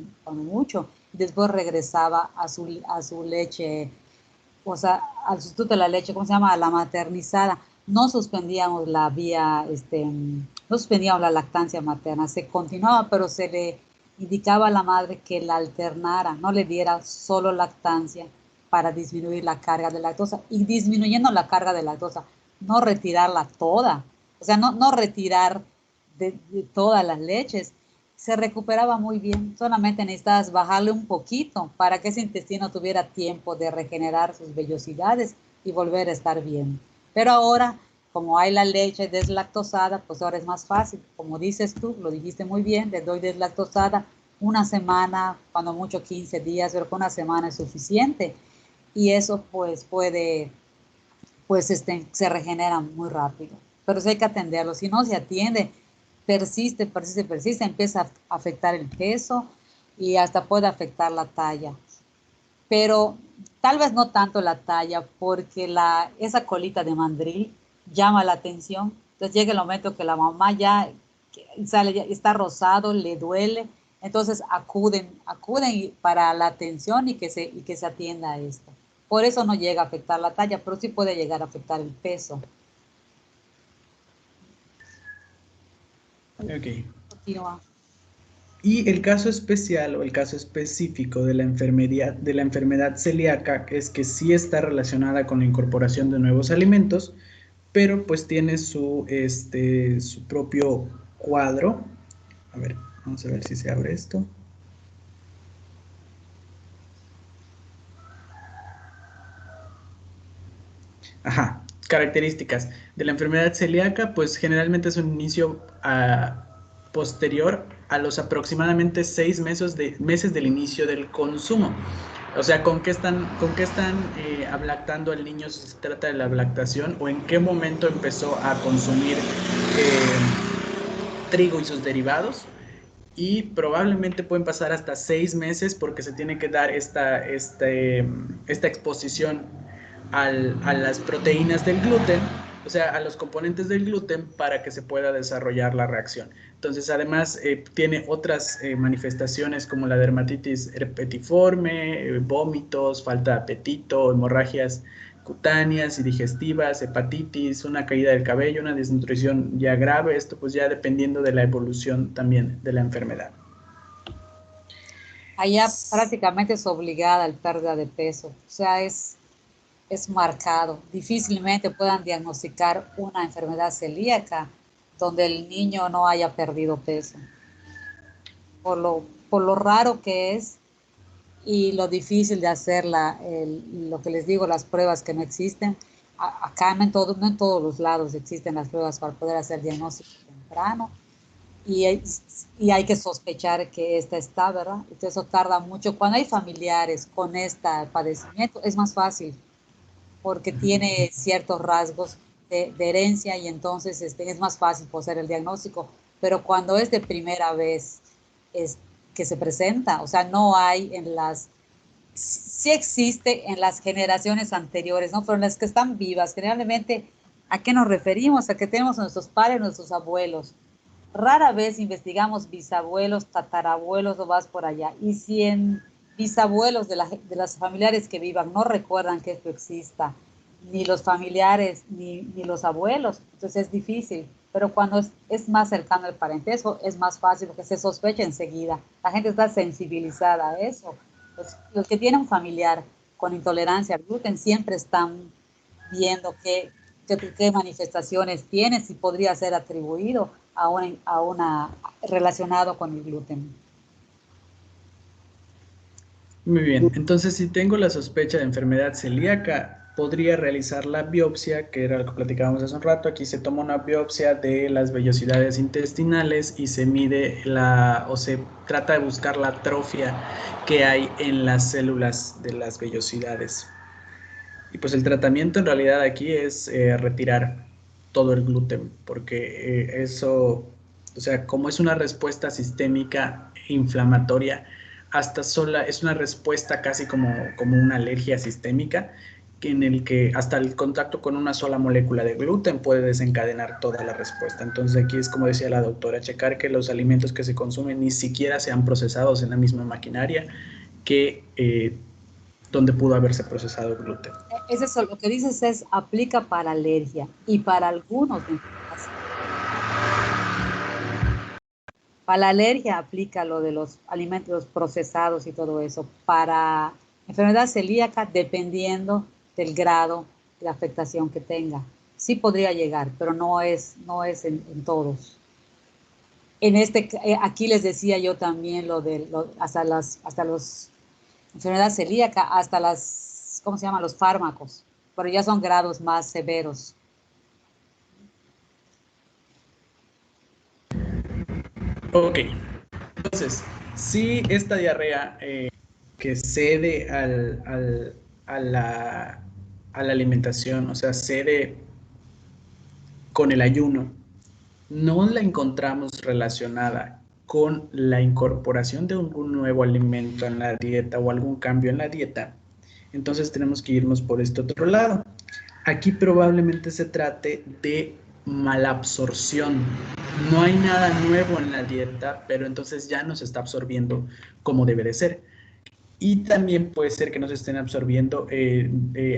mucho. Y después regresaba a su leche, o sea, al sustituto de la leche, ¿cómo se llama? A la maternizada. No suspendíamos la vía, no suspendíamos la lactancia materna, se continuaba, pero se le indicaba a la madre que la alternara, no le diera solo lactancia para disminuir la carga de lactosa. Y disminuyendo la carga de lactosa, no retirarla toda, o sea, no retirar de todas las leches, se recuperaba muy bien. Solamente necesitabas bajarle un poquito para que ese intestino tuviera tiempo de regenerar sus vellosidades y volver a estar bien. Pero ahora, como hay la leche deslactosada, pues ahora es más fácil. Como dices tú, lo dijiste muy bien, le doy deslactosada una semana, cuando mucho 15 días, pero con una semana es suficiente. Y eso pues se regenera muy rápido. Pero sí hay que atenderlo. Si no se atiende, persiste, empieza a afectar el peso y hasta puede afectar la talla. Pero tal vez no tanto la talla, porque esa colita de mandril llama la atención. Entonces llega el momento que la mamá ya sale, ya está rosado, le duele. Entonces acuden para la atención y que se atienda a esto. Por eso no llega a afectar la talla, pero sí puede llegar a afectar el peso. Ok. Continúa. Y el caso especial o el caso específico de la enfermedad celíaca es que sí está relacionada con la incorporación de nuevos alimentos, pero pues tiene su propio cuadro. A ver, vamos a ver si se abre esto. Ajá, características de la enfermedad celíaca, pues generalmente es un inicio posterior a los aproximadamente 6 meses del inicio del consumo. O sea, ¿con qué están ablactando al niño si se trata de la ablactación o en qué momento empezó a consumir trigo y sus derivados? Y probablemente pueden pasar hasta 6 meses porque se tiene que dar esta exposición a las proteínas del gluten, o sea, a los componentes del gluten para que se pueda desarrollar la reacción. Entonces, además, tiene otras manifestaciones como la dermatitis herpetiforme, vómitos, falta de apetito, hemorragias cutáneas y digestivas, hepatitis, una caída del cabello, una desnutrición ya grave, esto pues ya dependiendo de la evolución también de la enfermedad. Allá prácticamente es obligada la pérdida de peso, o sea, es marcado. Difícilmente puedan diagnosticar una enfermedad celíaca donde el niño no haya perdido peso, por lo raro que es y lo difícil de hacer lo que les digo, las pruebas que no existen. Acá no en todos los lados existen las pruebas para poder hacer diagnóstico temprano y hay que sospechar que esta está, ¿verdad? Entonces eso tarda mucho. Cuando hay familiares con este padecimiento es más fácil porque tiene ciertos rasgos de herencia y entonces es más fácil hacer el diagnóstico. Pero cuando es de primera vez es, que se presenta, o sea, no hay sí existe en las generaciones anteriores, ¿no? Pero en las que están vivas, generalmente, ¿a qué nos referimos? A que tenemos a nuestros padres, nuestros abuelos. Rara vez investigamos bisabuelos, tatarabuelos o vas por allá. Y si en bisabuelos de las familiares que vivan no recuerdan que esto exista, ni los familiares ni los abuelos, entonces es difícil. Pero cuando es más cercano el parentesco, es más fácil porque se sospecha enseguida. La gente está sensibilizada a eso. Los que tienen un familiar con intolerancia al gluten siempre están viendo qué manifestaciones tiene, si podría ser atribuido a una relacionado con el gluten. Muy bien, entonces si tengo la sospecha de enfermedad celíaca, podría realizar la biopsia, que era lo que platicábamos hace un rato. Aquí se toma una biopsia de las vellosidades intestinales y se mide o se trata de buscar la atrofia que hay en las células de las vellosidades. Y pues el tratamiento en realidad aquí es retirar todo el gluten, porque eso, o sea, como es una respuesta sistémica inflamatoria, es una respuesta casi como una alergia sistémica, en el que hasta el contacto con una sola molécula de gluten puede desencadenar toda la respuesta. Entonces aquí es como decía la doctora, checar que los alimentos que se consumen ni siquiera sean procesados en la misma maquinaria que donde pudo haberse procesado gluten. Es eso, lo que dices es aplica para alergia y para algunos. Para la alergia aplica lo de los alimentos procesados y todo eso. Para enfermedad celíaca, dependiendo del grado de afectación que tenga. Sí podría llegar, pero no es en todos. Aquí les decía yo también hasta los enfermedad celíaca, hasta ¿cómo se llama? Los fármacos, pero ya son grados más severos. Ok, entonces, si esta diarrea que cede a la alimentación, o sea, cede con el ayuno, no la encontramos relacionada con la incorporación de algún nuevo alimento en la dieta o algún cambio en la dieta, entonces tenemos que irnos por este otro lado. Aquí probablemente se trate de malabsorción. No hay nada nuevo en la dieta, pero entonces ya no se está absorbiendo como debe de ser. Y también puede ser que no se estén absorbiendo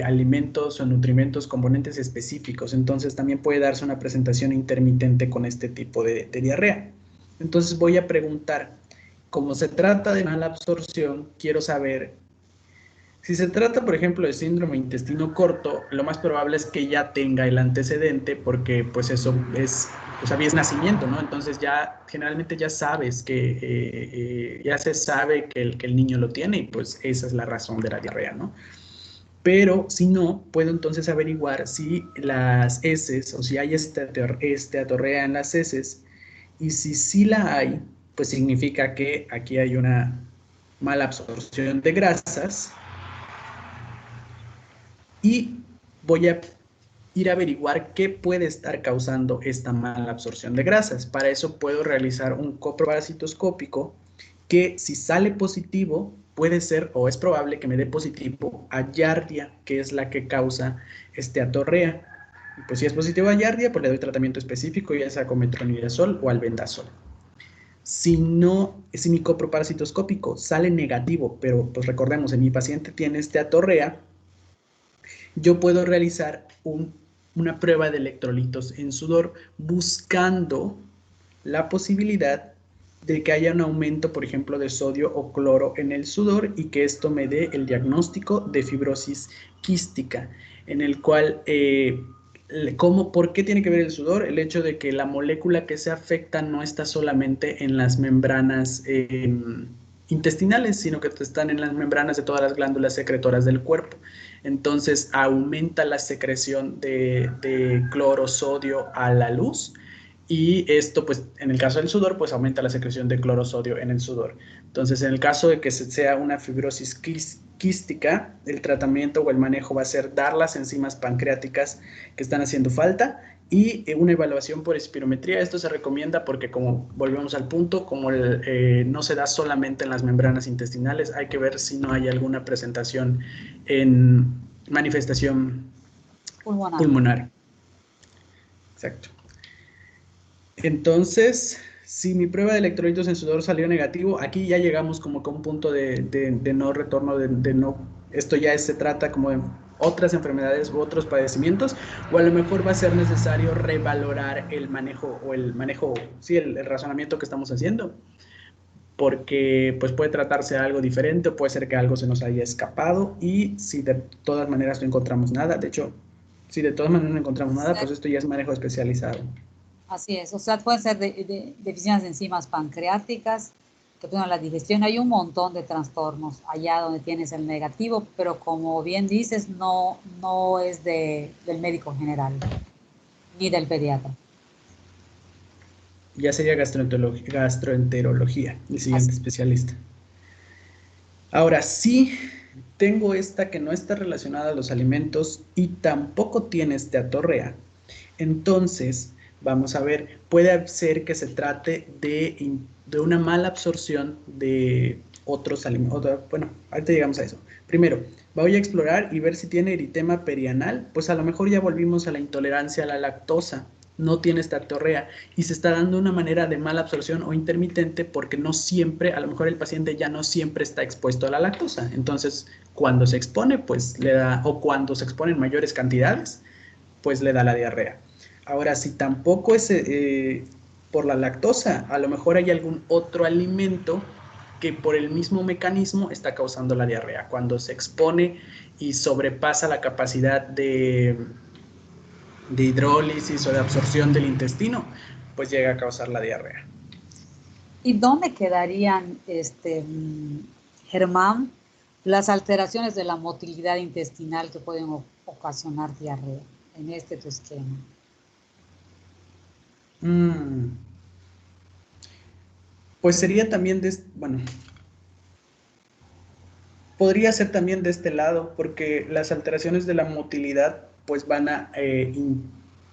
alimentos o nutrimentos, componentes específicos. Entonces también puede darse una presentación intermitente con este tipo de diarrea. Entonces voy a preguntar, como se trata de malabsorción, quiero saber, si se trata, por ejemplo, de síndrome intestino corto, lo más probable es que ya tenga el antecedente porque pues eso es, o sea, es nacimiento, ¿no? Entonces ya generalmente ya sabes que, ya se sabe que el niño lo tiene y pues esa es la razón de la diarrea, ¿no? Pero si no, puedo entonces averiguar si las heces o si hay esteatorrea en las heces, y si sí la hay, pues significa que aquí hay una mala absorción de grasas. Y voy a ir a averiguar qué puede estar causando esta mala absorción de grasas. Para eso puedo realizar un coproparasitoscópico que, si sale positivo, puede ser o es probable que me dé positivo a Giardia, que es la que causa esteatorrea. Y pues si es positivo a Giardia, pues le doy tratamiento específico, ya sea con metronidazol o albendazol. Si mi coproparasitoscópico sale negativo, pero pues recordemos, en mi paciente tiene esteatorrea, yo puedo realizar una prueba de electrolitos en sudor buscando la posibilidad de que haya un aumento, por ejemplo, de sodio o cloro en el sudor y que esto me dé el diagnóstico de fibrosis quística, en el cual, ¿por qué tiene que ver el sudor? El hecho de que la molécula que se afecta no está solamente en las membranas intestinales, sino que están en las membranas de todas las glándulas secretoras del cuerpo. Entonces aumenta la secreción de cloro, sodio a la luz, y esto, pues, en el caso del sudor, pues aumenta la secreción de cloro, sodio en el sudor. Entonces, en el caso de que sea una fibrosis quística, el tratamiento o el manejo va a ser dar las enzimas pancreáticas que están haciendo falta y una evaluación por espirometría. Esto se recomienda porque, como volvemos al punto, como no se da solamente en las membranas intestinales, hay que ver si no hay alguna presentación en manifestación pulmonar. Exacto. Entonces, si mi prueba de electrolitos en sudor salió negativo, aquí ya llegamos como que a un punto de no retorno, esto ya se trata como de otras enfermedades u otros padecimientos, o a lo mejor va a ser necesario revalorar el manejo, sí, el razonamiento que estamos haciendo, porque pues puede tratarse de algo diferente, o puede ser que algo se nos haya escapado, y si de todas maneras no encontramos nada, de hecho, si de todas maneras no encontramos nada, pues esto ya es manejo especializado. Así es, o sea, pueden ser deficiencias de enzimas pancreáticas, que tienen la digestión. Hay un montón de trastornos allá donde tienes el negativo, pero como bien dices, no es del médico general, ni del pediatra. Ya sería gastroenterología, el siguiente especialista. Ahora, sí tengo esta que no está relacionada a los alimentos y tampoco tiene esteatorrea. Entonces, vamos a ver, puede ser que se trate de una mala absorción de otros alimentos. Bueno, ahorita llegamos a eso. Primero, voy a explorar y ver si tiene eritema perianal, pues a lo mejor ya volvimos a la intolerancia a la lactosa, no tiene estatorrea y se está dando de una manera de mala absorción o intermitente porque no siempre, a lo mejor el paciente ya no siempre está expuesto a la lactosa. Entonces, cuando se expone, pues le da, o cuando se expone en mayores cantidades, pues le da la diarrea. Ahora, si tampoco es por la lactosa, a lo mejor hay algún otro alimento que por el mismo mecanismo está causando la diarrea. Cuando se expone y sobrepasa la capacidad de hidrólisis o de absorción del intestino, pues llega a causar la diarrea. ¿Y dónde quedarían, Germán, las alteraciones de la motilidad intestinal que pueden ocasionar diarrea en este tu esquema? Pues sería también bueno, podría ser también de este lado, porque las alteraciones de la motilidad pues van a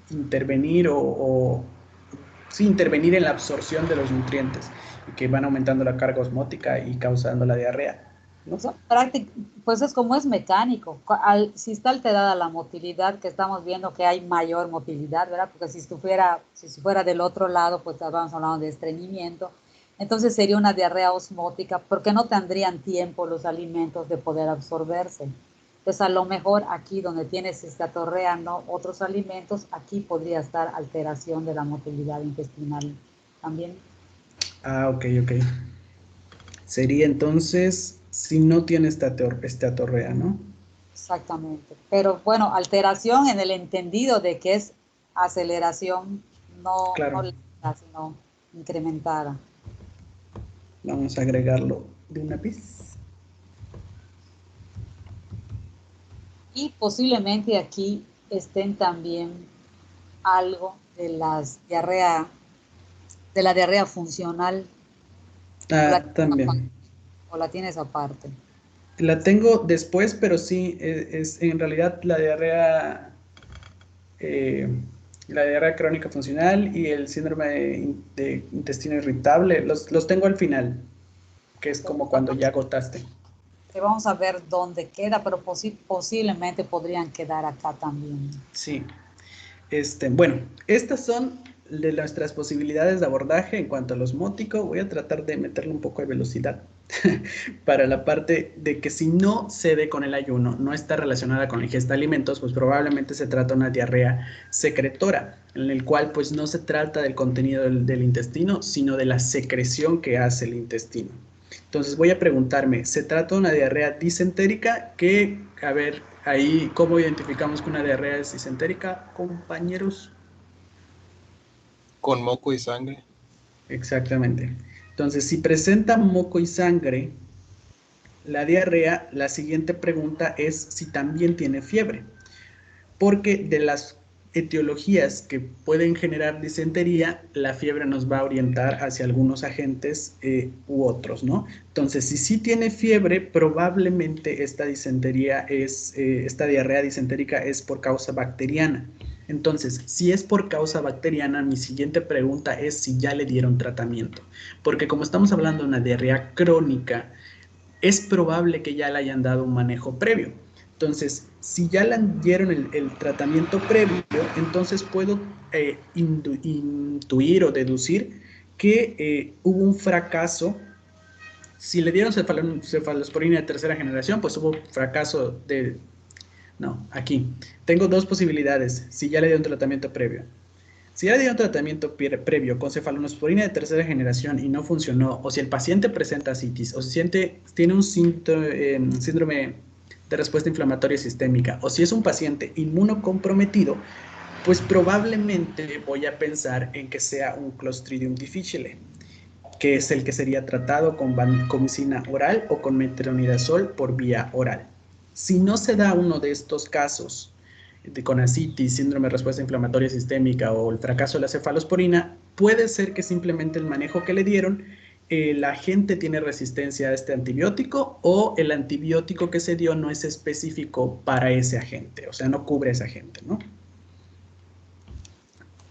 intervenir sí, intervenir en la absorción de los nutrientes, y que van aumentando la carga osmótica y causando la diarrea, ¿no? Pues es como es mecánico. Si está alterada la motilidad, que estamos viendo que hay mayor motilidad, ¿verdad? Porque si fuera del otro lado, pues estábamos hablando de estreñimiento. Entonces sería una diarrea osmótica, porque no tendrían tiempo los alimentos de poder absorberse. Entonces, a lo mejor aquí donde tienes estatorrea, no otros alimentos, aquí podría estar alteración de la motilidad intestinal también. Ah, ok. Sería entonces, si no tiene estatorrea, ¿no? Exactamente. Pero bueno, alteración en el entendido de que es aceleración, Claro. no lenta, sino incrementada. Vamos a agregarlo de una vez. Y posiblemente aquí estén también algo de la diarrea funcional. También. O la tienes aparte. La tengo después, pero sí, es en realidad la diarrea crónica funcional y el síndrome de intestino irritable, los tengo al final, que es como cuando ya agotaste. Que vamos a ver dónde queda, pero posiblemente podrían quedar acá también. Sí. Bueno, estas son de nuestras posibilidades de abordaje en cuanto al osmótico. Voy a tratar de meterle un poco de velocidad para la parte de que si no cede con el ayuno, no está relacionada con la ingesta de alimentos, pues probablemente se trata de una diarrea secretora, en el cual pues no se trata del contenido del intestino, sino de la secreción que hace el intestino. Entonces voy a preguntarme, ¿se trata de una diarrea disentérica? A ver, ahí, ¿cómo identificamos que una diarrea es disentérica, compañeros? Con moco y sangre. Exactamente. Entonces, si presenta moco y sangre, la diarrea, la siguiente pregunta es si también tiene fiebre. Porque de las etiologías que pueden generar disentería, la fiebre nos va a orientar hacia algunos agentes u otros, ¿no? Entonces, si sí tiene fiebre, probablemente esta diarrea disentérica es por causa bacteriana. Entonces, si es por causa bacteriana, mi siguiente pregunta es si ya le dieron tratamiento. Porque como estamos hablando de una diarrea crónica, es probable que ya le hayan dado un manejo previo. Entonces, si ya le dieron el tratamiento previo, entonces puedo intuir o deducir que hubo un fracaso. Si le dieron cefalosporina de tercera generación, pues hubo fracaso de... No, aquí. Tengo dos posibilidades, si ya le dieron tratamiento previo. Si ya le dieron tratamiento previo con cefalosporina de tercera generación y no funcionó, o si el paciente presenta ascitis, o si tiene un síndrome de respuesta inflamatoria sistémica, o si es un paciente inmunocomprometido, pues probablemente voy a pensar en que sea un Clostridium difficile, que es el que sería tratado con vancomicina oral o con metronidazol por vía oral. Si no se da uno de estos casos, con ascitis, síndrome de respuesta inflamatoria sistémica o el fracaso de la cefalosporina, puede ser que simplemente el manejo que le dieron, la gente tiene resistencia a este antibiótico o el antibiótico que se dio no es específico para ese agente, o sea, no cubre a ese agente, ¿no?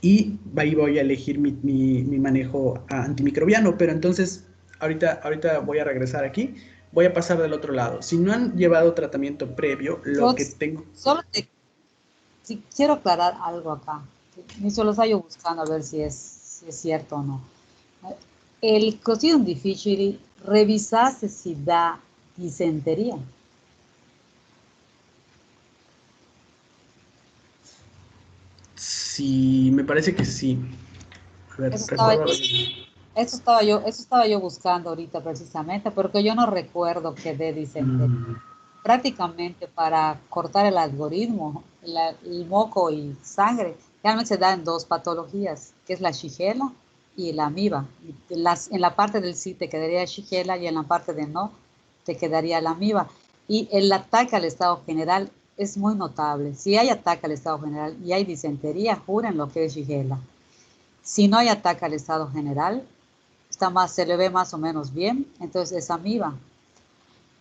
Y ahí voy a elegir mi manejo antimicrobiano, pero entonces ahorita voy a regresar aquí. Voy a pasar del otro lado. Si no han llevado tratamiento previo, lo que tengo... Sí, quiero aclarar algo acá. Yo lo estaba yo buscando a ver si es cierto o no. El Clostridium difficile, revisaste si da disentería. Sí, me parece que sí. A ver, recuerdo... Eso estaba yo buscando ahorita precisamente, porque yo no recuerdo que dé disentería. Prácticamente para cortar el algoritmo, el moco y sangre, realmente se da en dos patologías, que es la Shigella y la amiba. En la parte del sí te quedaría Shigella y en la parte de no te quedaría la amiba. Y el ataque al estado general es muy notable. Si hay ataque al estado general y hay disentería, juren lo que es Shigella. Si no hay ataque al estado general, se le ve más o menos bien, entonces es amiba.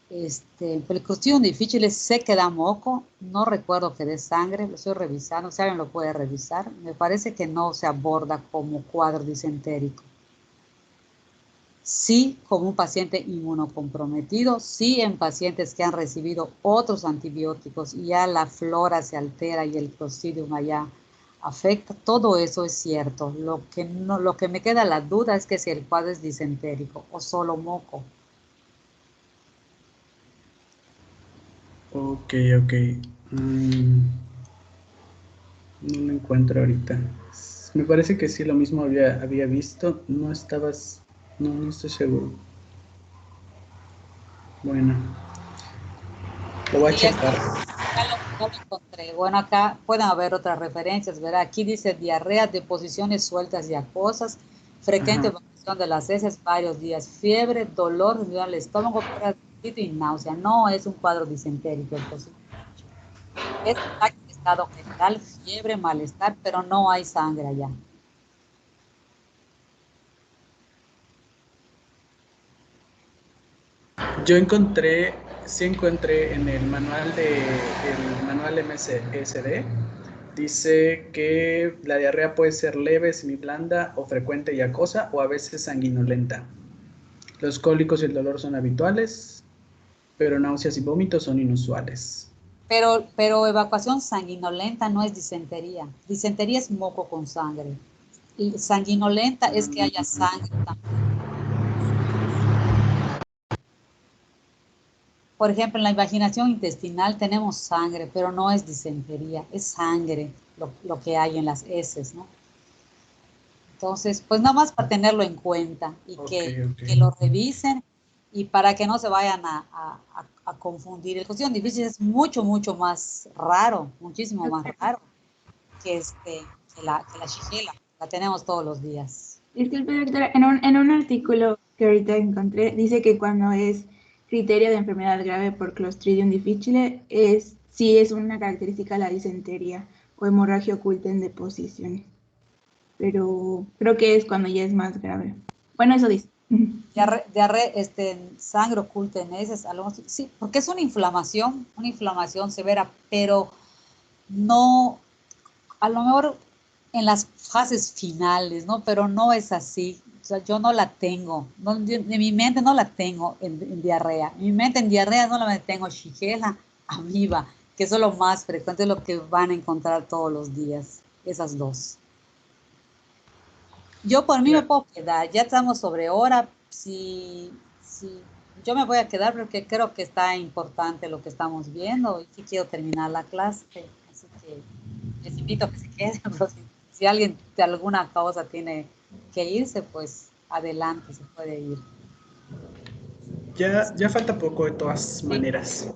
Pero el Clostridium difficile sé que da moco, no recuerdo que dé sangre, lo estoy revisando, si alguien lo puede revisar, me parece que no se aborda como cuadro disentérico. Sí, como un paciente inmunocomprometido, sí en pacientes que han recibido otros antibióticos y ya la flora se altera y el Clostridium allá afecta, todo eso es cierto. Lo que me queda la duda es que si el cuadro es disentérico o solo moco. Ok. No lo encuentro ahorita. Me parece que sí, lo mismo había visto. No estoy seguro. Bueno, lo voy a checar. Ya lo encontré. Bueno, acá pueden haber otras referencias, ¿verdad? Aquí dice diarrea de posiciones sueltas y acuosas, frecuente Ajá. evacuación de las heces, varios días, fiebre, dolor en el estómago, pérdida y náusea. No es un cuadro disentérico, entonces. Es ataque de estado general, fiebre, malestar, pero no hay sangre allá. Sí encontré en el manual MSD, dice que la diarrea puede ser leve, semiblanda o frecuente y acuosa o a veces sanguinolenta. Los cólicos y el dolor son habituales, pero náuseas y vómitos son inusuales. Pero evacuación sanguinolenta no es disentería. Disentería es moco con sangre. Y sanguinolenta es que haya sangre también. Por ejemplo, en la invaginación intestinal tenemos sangre, pero no es disentería, es sangre lo que hay en las heces, ¿no? Entonces, pues nada más para tenerlo en cuenta y que lo revisen y para que no se vayan a confundir. El cuestión difícil es mucho más raro, muchísimo más raro que la Shigella. La tenemos todos los días. Disculpe, doctora, en un artículo que ahorita encontré, dice que cuando es criterio de enfermedad grave por Clostridium difficile, sí es una característica la disentería o hemorragia oculta en deposiciones. Pero creo que es cuando ya es más grave. Bueno, eso dice. Sangre oculta en heces, sí, porque es una inflamación severa, pero no, a lo mejor en las fases finales, ¿no? Pero no es así. O sea, yo no la tengo. En mi mente no la tengo en diarrea. En mi mente en diarrea no la tengo Shigella, amiba, que eso es lo más frecuente, es lo que van a encontrar todos los días. Esas dos. Yo por mí me puedo quedar. Ya estamos sobre hora. Si yo me voy a quedar porque creo que está importante lo que estamos viendo y sí quiero terminar la clase. Así que les invito a que se queden, pero si alguien de alguna causa tiene que irse, pues adelante, se puede ir. Ya falta poco de todas maneras.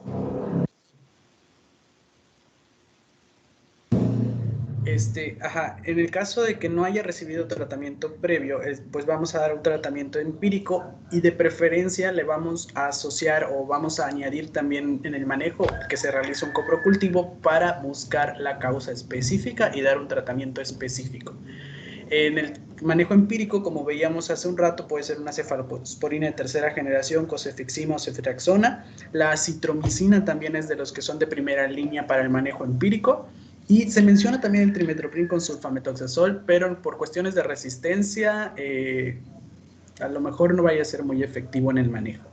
En el caso de que no haya recibido tratamiento previo, pues vamos a dar un tratamiento empírico y de preferencia le vamos a asociar o vamos a añadir también en el manejo que se realiza un coprocultivo para buscar la causa específica y dar un tratamiento específico. En el manejo empírico, como veíamos hace un rato, puede ser una cefalosporina de tercera generación, cosefixima o ceftriaxona. La acitromicina también es de los que son de primera línea para el manejo empírico. Y se menciona también el trimetoprim con sulfamethoxazol, pero por cuestiones de resistencia A lo mejor no vaya a ser muy efectivo en el manejo.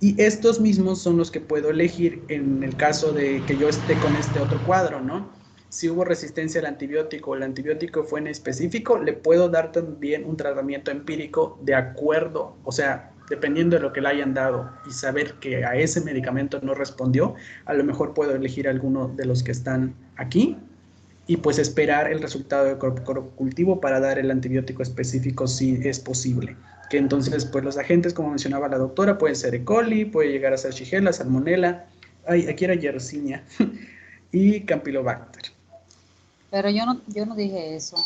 Y estos mismos son los que puedo elegir en el caso de que yo esté con este otro cuadro, ¿no? Si hubo resistencia al antibiótico o el antibiótico fue en específico, le puedo dar también un tratamiento empírico de acuerdo, o sea, dependiendo de lo que le hayan dado y saber que a ese medicamento no respondió, a lo mejor puedo elegir alguno de los que están aquí y pues esperar el resultado del cultivo para dar el antibiótico específico si es posible. Que entonces, pues los agentes, como mencionaba la doctora, pueden ser E. coli, puede llegar a ser Shigella, Salmonella, aquí era Yersinia, y Campylobacter. Pero yo no dije eso.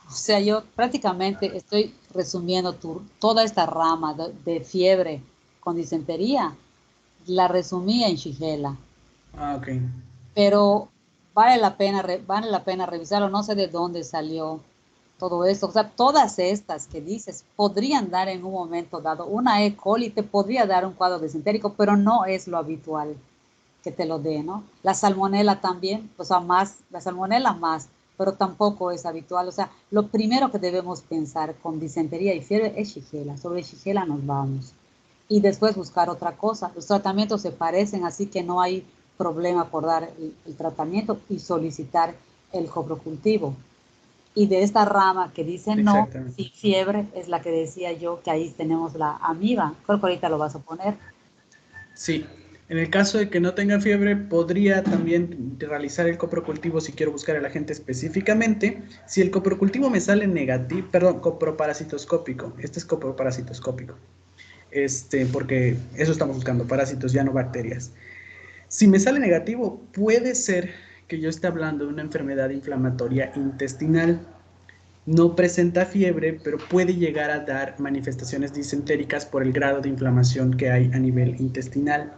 O sea, yo prácticamente estoy resumiendo toda esta rama de fiebre con disentería, la resumí en Shigella. Ah, ok. Pero vale la pena revisarlo, no sé de dónde salió todo esto. O sea, todas estas que dices podrían dar en un momento dado, una E. coli te podría dar un cuadro disentérico, pero no es lo habitual que te lo dé, ¿no? La salmonela también, o sea, la salmonela más, pero tampoco es habitual. O sea, lo primero que debemos pensar con disentería y fiebre es Shigella. Sobre Shigella nos vamos. Y después buscar otra cosa. Los tratamientos se parecen, así que no hay problema por dar el tratamiento y solicitar el coprocultivo. Y de esta rama que dice no, sin fiebre, es la que decía yo, que ahí tenemos la amiba. Creo que ahorita lo vas a poner. Sí, en el caso de que no tenga fiebre, podría también realizar el coprocultivo si quiero buscar el agente específicamente. Si el coprocultivo me sale negativo, perdón, coproparasitoscópico, este es coproparasitoscópico, porque eso estamos buscando, parásitos, ya no bacterias. Si me sale negativo, puede ser que yo esté hablando de una enfermedad inflamatoria intestinal. No presenta fiebre, pero puede llegar a dar manifestaciones disentéricas por el grado de inflamación que hay a nivel intestinal.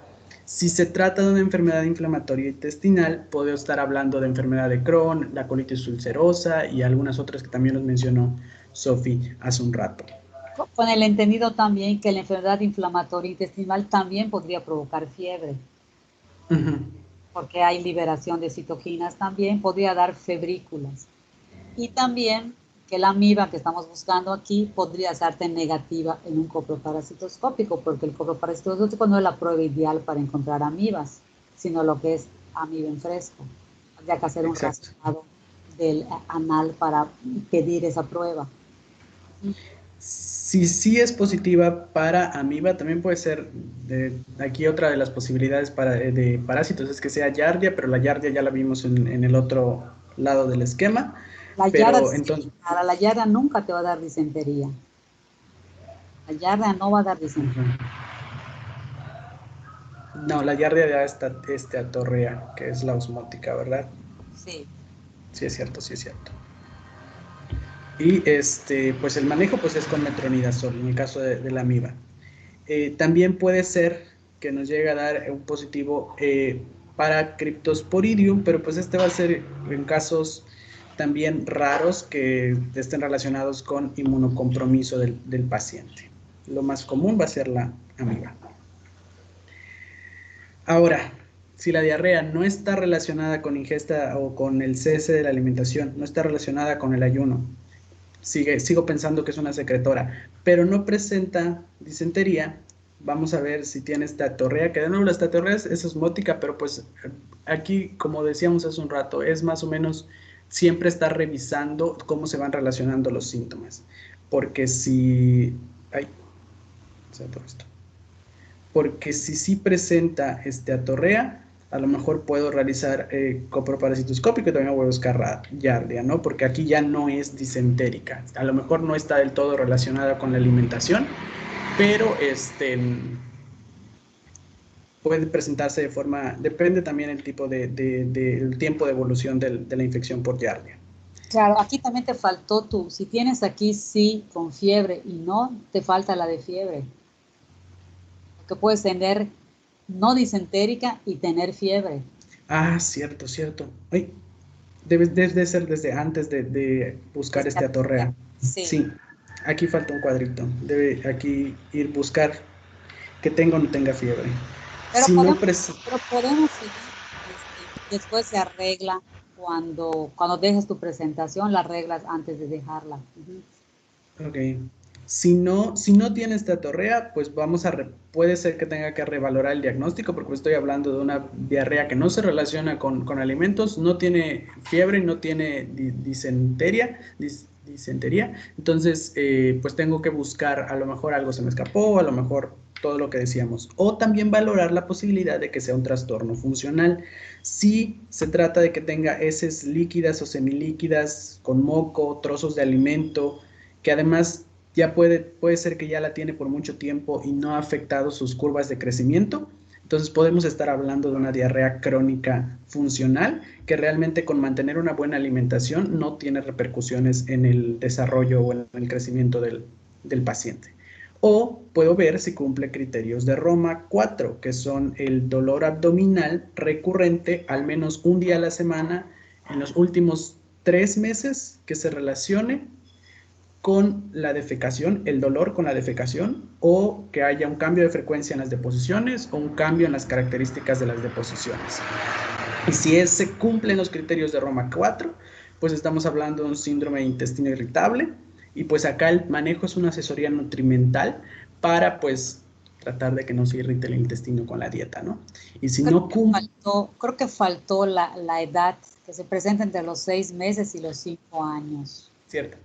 Si se trata de una enfermedad inflamatoria intestinal, puedo estar hablando de enfermedad de Crohn, la colitis ulcerosa y algunas otras que también nos mencionó Sophie hace un rato. Con el entendido también que la enfermedad inflamatoria intestinal también podría provocar fiebre. Porque hay liberación de citoquinas también, podría dar febrículas. Y también que la amiba que estamos buscando aquí podría serte negativa en un coproparasitoscópico, porque el coproparasitoscópico no es la prueba ideal para encontrar amibas, sino lo que es amiba en fresco. Habría que hacer un rastrado del anal para pedir esa prueba. Si sí es positiva para amiba, también puede ser, aquí otra de las posibilidades de parásitos es que sea Giardia, pero la Giardia ya la vimos en el otro lado del esquema. La Giardia nunca te va a dar disentería. La Giardia no va a dar disentería. No, la Giardia ya está atorrea, que es la osmótica, ¿verdad? Sí. Sí es cierto, sí es cierto. Y pues el manejo pues es con metronidazol, en el caso de la amiba. También puede ser que nos llegue a dar un positivo para Cryptosporidium, pero pues va a ser en casos también raros que estén relacionados con inmunocompromiso del paciente. Lo más común va a ser la amiba. Ahora, si la diarrea no está relacionada con ingesta o con el cese de la alimentación, no está relacionada con el ayuno, sigo pensando que es una secretora, pero no presenta disentería, vamos a ver si tiene estatorrea, que de nuevo la estatorrea es osmótica, pero pues aquí, como decíamos hace un rato, es más o menos siempre estar revisando cómo se van relacionando los síntomas, porque si... Porque si sí presenta atorrea, a lo mejor puedo realizar coproparasitoscópico y también voy a buscar Giardia, ¿no? Porque aquí ya no es disentérica. A lo mejor no está del todo relacionada con la alimentación, pero puede presentarse de forma, depende también el tipo del tiempo de evolución de la infección por Giardia. Claro, aquí también te faltó si tienes aquí sí con fiebre y no, te falta la de fiebre. Que puedes tener no disentérica y tener fiebre. Ah, cierto. Ay, debe ser desde antes de buscar atorrea. Sí, aquí falta un cuadrito. Debe aquí ir buscar que tenga o no tenga fiebre. Pero podemos seguir, después se arregla cuando dejes tu presentación, la arreglas antes de dejarla. Ok. Si no tiene esteatorrea, pues puede ser que tenga que revalorar el diagnóstico, porque estoy hablando de una diarrea que no se relaciona con alimentos, no tiene fiebre, no tiene disentería, entonces pues tengo que buscar, a lo mejor algo se me escapó, a lo mejor todo lo que decíamos, o también valorar la posibilidad de que sea un trastorno funcional. Si se trata de que tenga heces líquidas o semilíquidas, con moco, trozos de alimento, que además ya puede ser que ya la tiene por mucho tiempo y no ha afectado sus curvas de crecimiento, entonces podemos estar hablando de una diarrea crónica funcional que realmente con mantener una buena alimentación no tiene repercusiones en el desarrollo o en el crecimiento del paciente. O puedo ver si cumple criterios de Roma 4, que son el dolor abdominal recurrente al menos un día a la semana en los últimos 3 meses que se relacione con la defecación, el dolor con la defecación, o que haya un cambio de frecuencia en las deposiciones o un cambio en las características de las deposiciones. Y si se cumplen los criterios de Roma 4, pues estamos hablando de un síndrome de intestino irritable, y pues acá el manejo es una asesoría nutrimental para pues tratar de que no se irrite el intestino con la dieta, ¿no? Y si no cumple... Creo que faltó la edad, que se presenta entre los 6 meses y los 5 años. Cierto.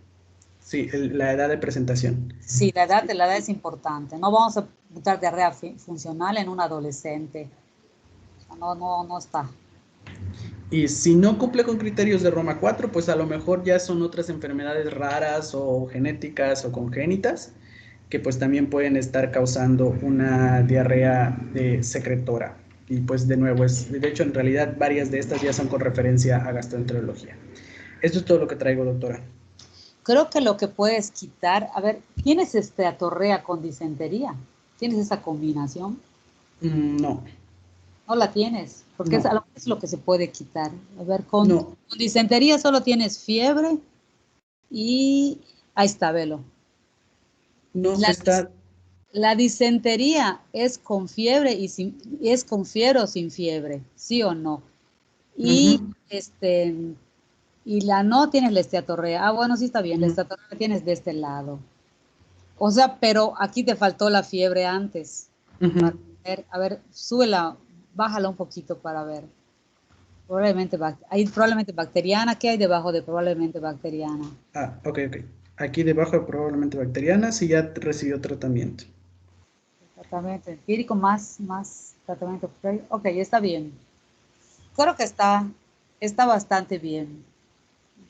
Sí, la edad de presentación. Sí, la edad es importante. No vamos a buscar diarrea funcional en un adolescente. No está. Y si no cumple con criterios de Roma 4, pues a lo mejor ya son otras enfermedades raras o genéticas o congénitas que pues también pueden estar causando una diarrea secretora. Y pues de nuevo, de hecho en realidad varias de estas ya son con referencia a gastroenterología. Esto es todo lo que traigo, doctora. Creo que lo que puedes quitar, a ver, ¿tienes esteatorrea con disentería? ¿Tienes esa combinación? No. No la tienes, porque no. es lo que se puede quitar. A ver, con disentería solo tienes fiebre y ahí está, velo. No, la disentería es con fiebre es con fiebre o sin fiebre, ¿sí o no? Y y la no tienes la esteatorrea. Ah, bueno, sí está bien, la esteatorrea la tienes de este lado. O sea, pero aquí te faltó la fiebre antes. A ver, súbela, bájala un poquito para ver. Probablemente bacteriana. ¿Qué hay debajo de probablemente bacteriana? Ah, ok. Aquí debajo de probablemente bacteriana, si ya recibió tratamiento. Tratamiento empírico más tratamiento previo. Ok, está bien. Creo que está bastante bien.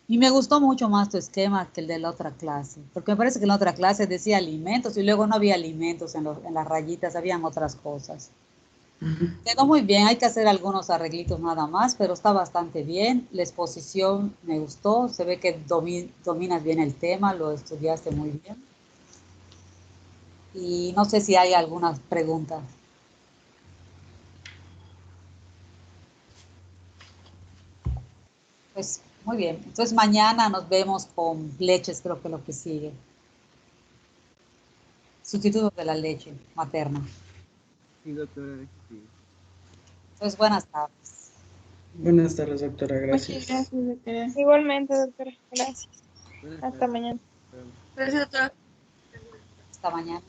Y me gustó mucho más tu esquema que el de la otra clase, porque me parece que en la otra clase decía alimentos y luego no había alimentos en las rayitas, habían otras cosas. Quedó muy bien, hay que hacer algunos arreglitos nada más, pero está bastante bien. La exposición me gustó, se ve que dominas bien el tema, lo estudiaste muy bien. Y no sé si hay algunas preguntas. Pues muy bien, entonces mañana nos vemos con leches, creo que lo que sigue. Sustituto de la leche materna. Sí, doctora. Sí. Entonces, buenas tardes. Buenas tardes, doctora. Gracias. Muchas gracias, doctora. Igualmente, doctora. Gracias. Buenas Hasta tardes. mañana. Gracias, doctora. Hasta mañana.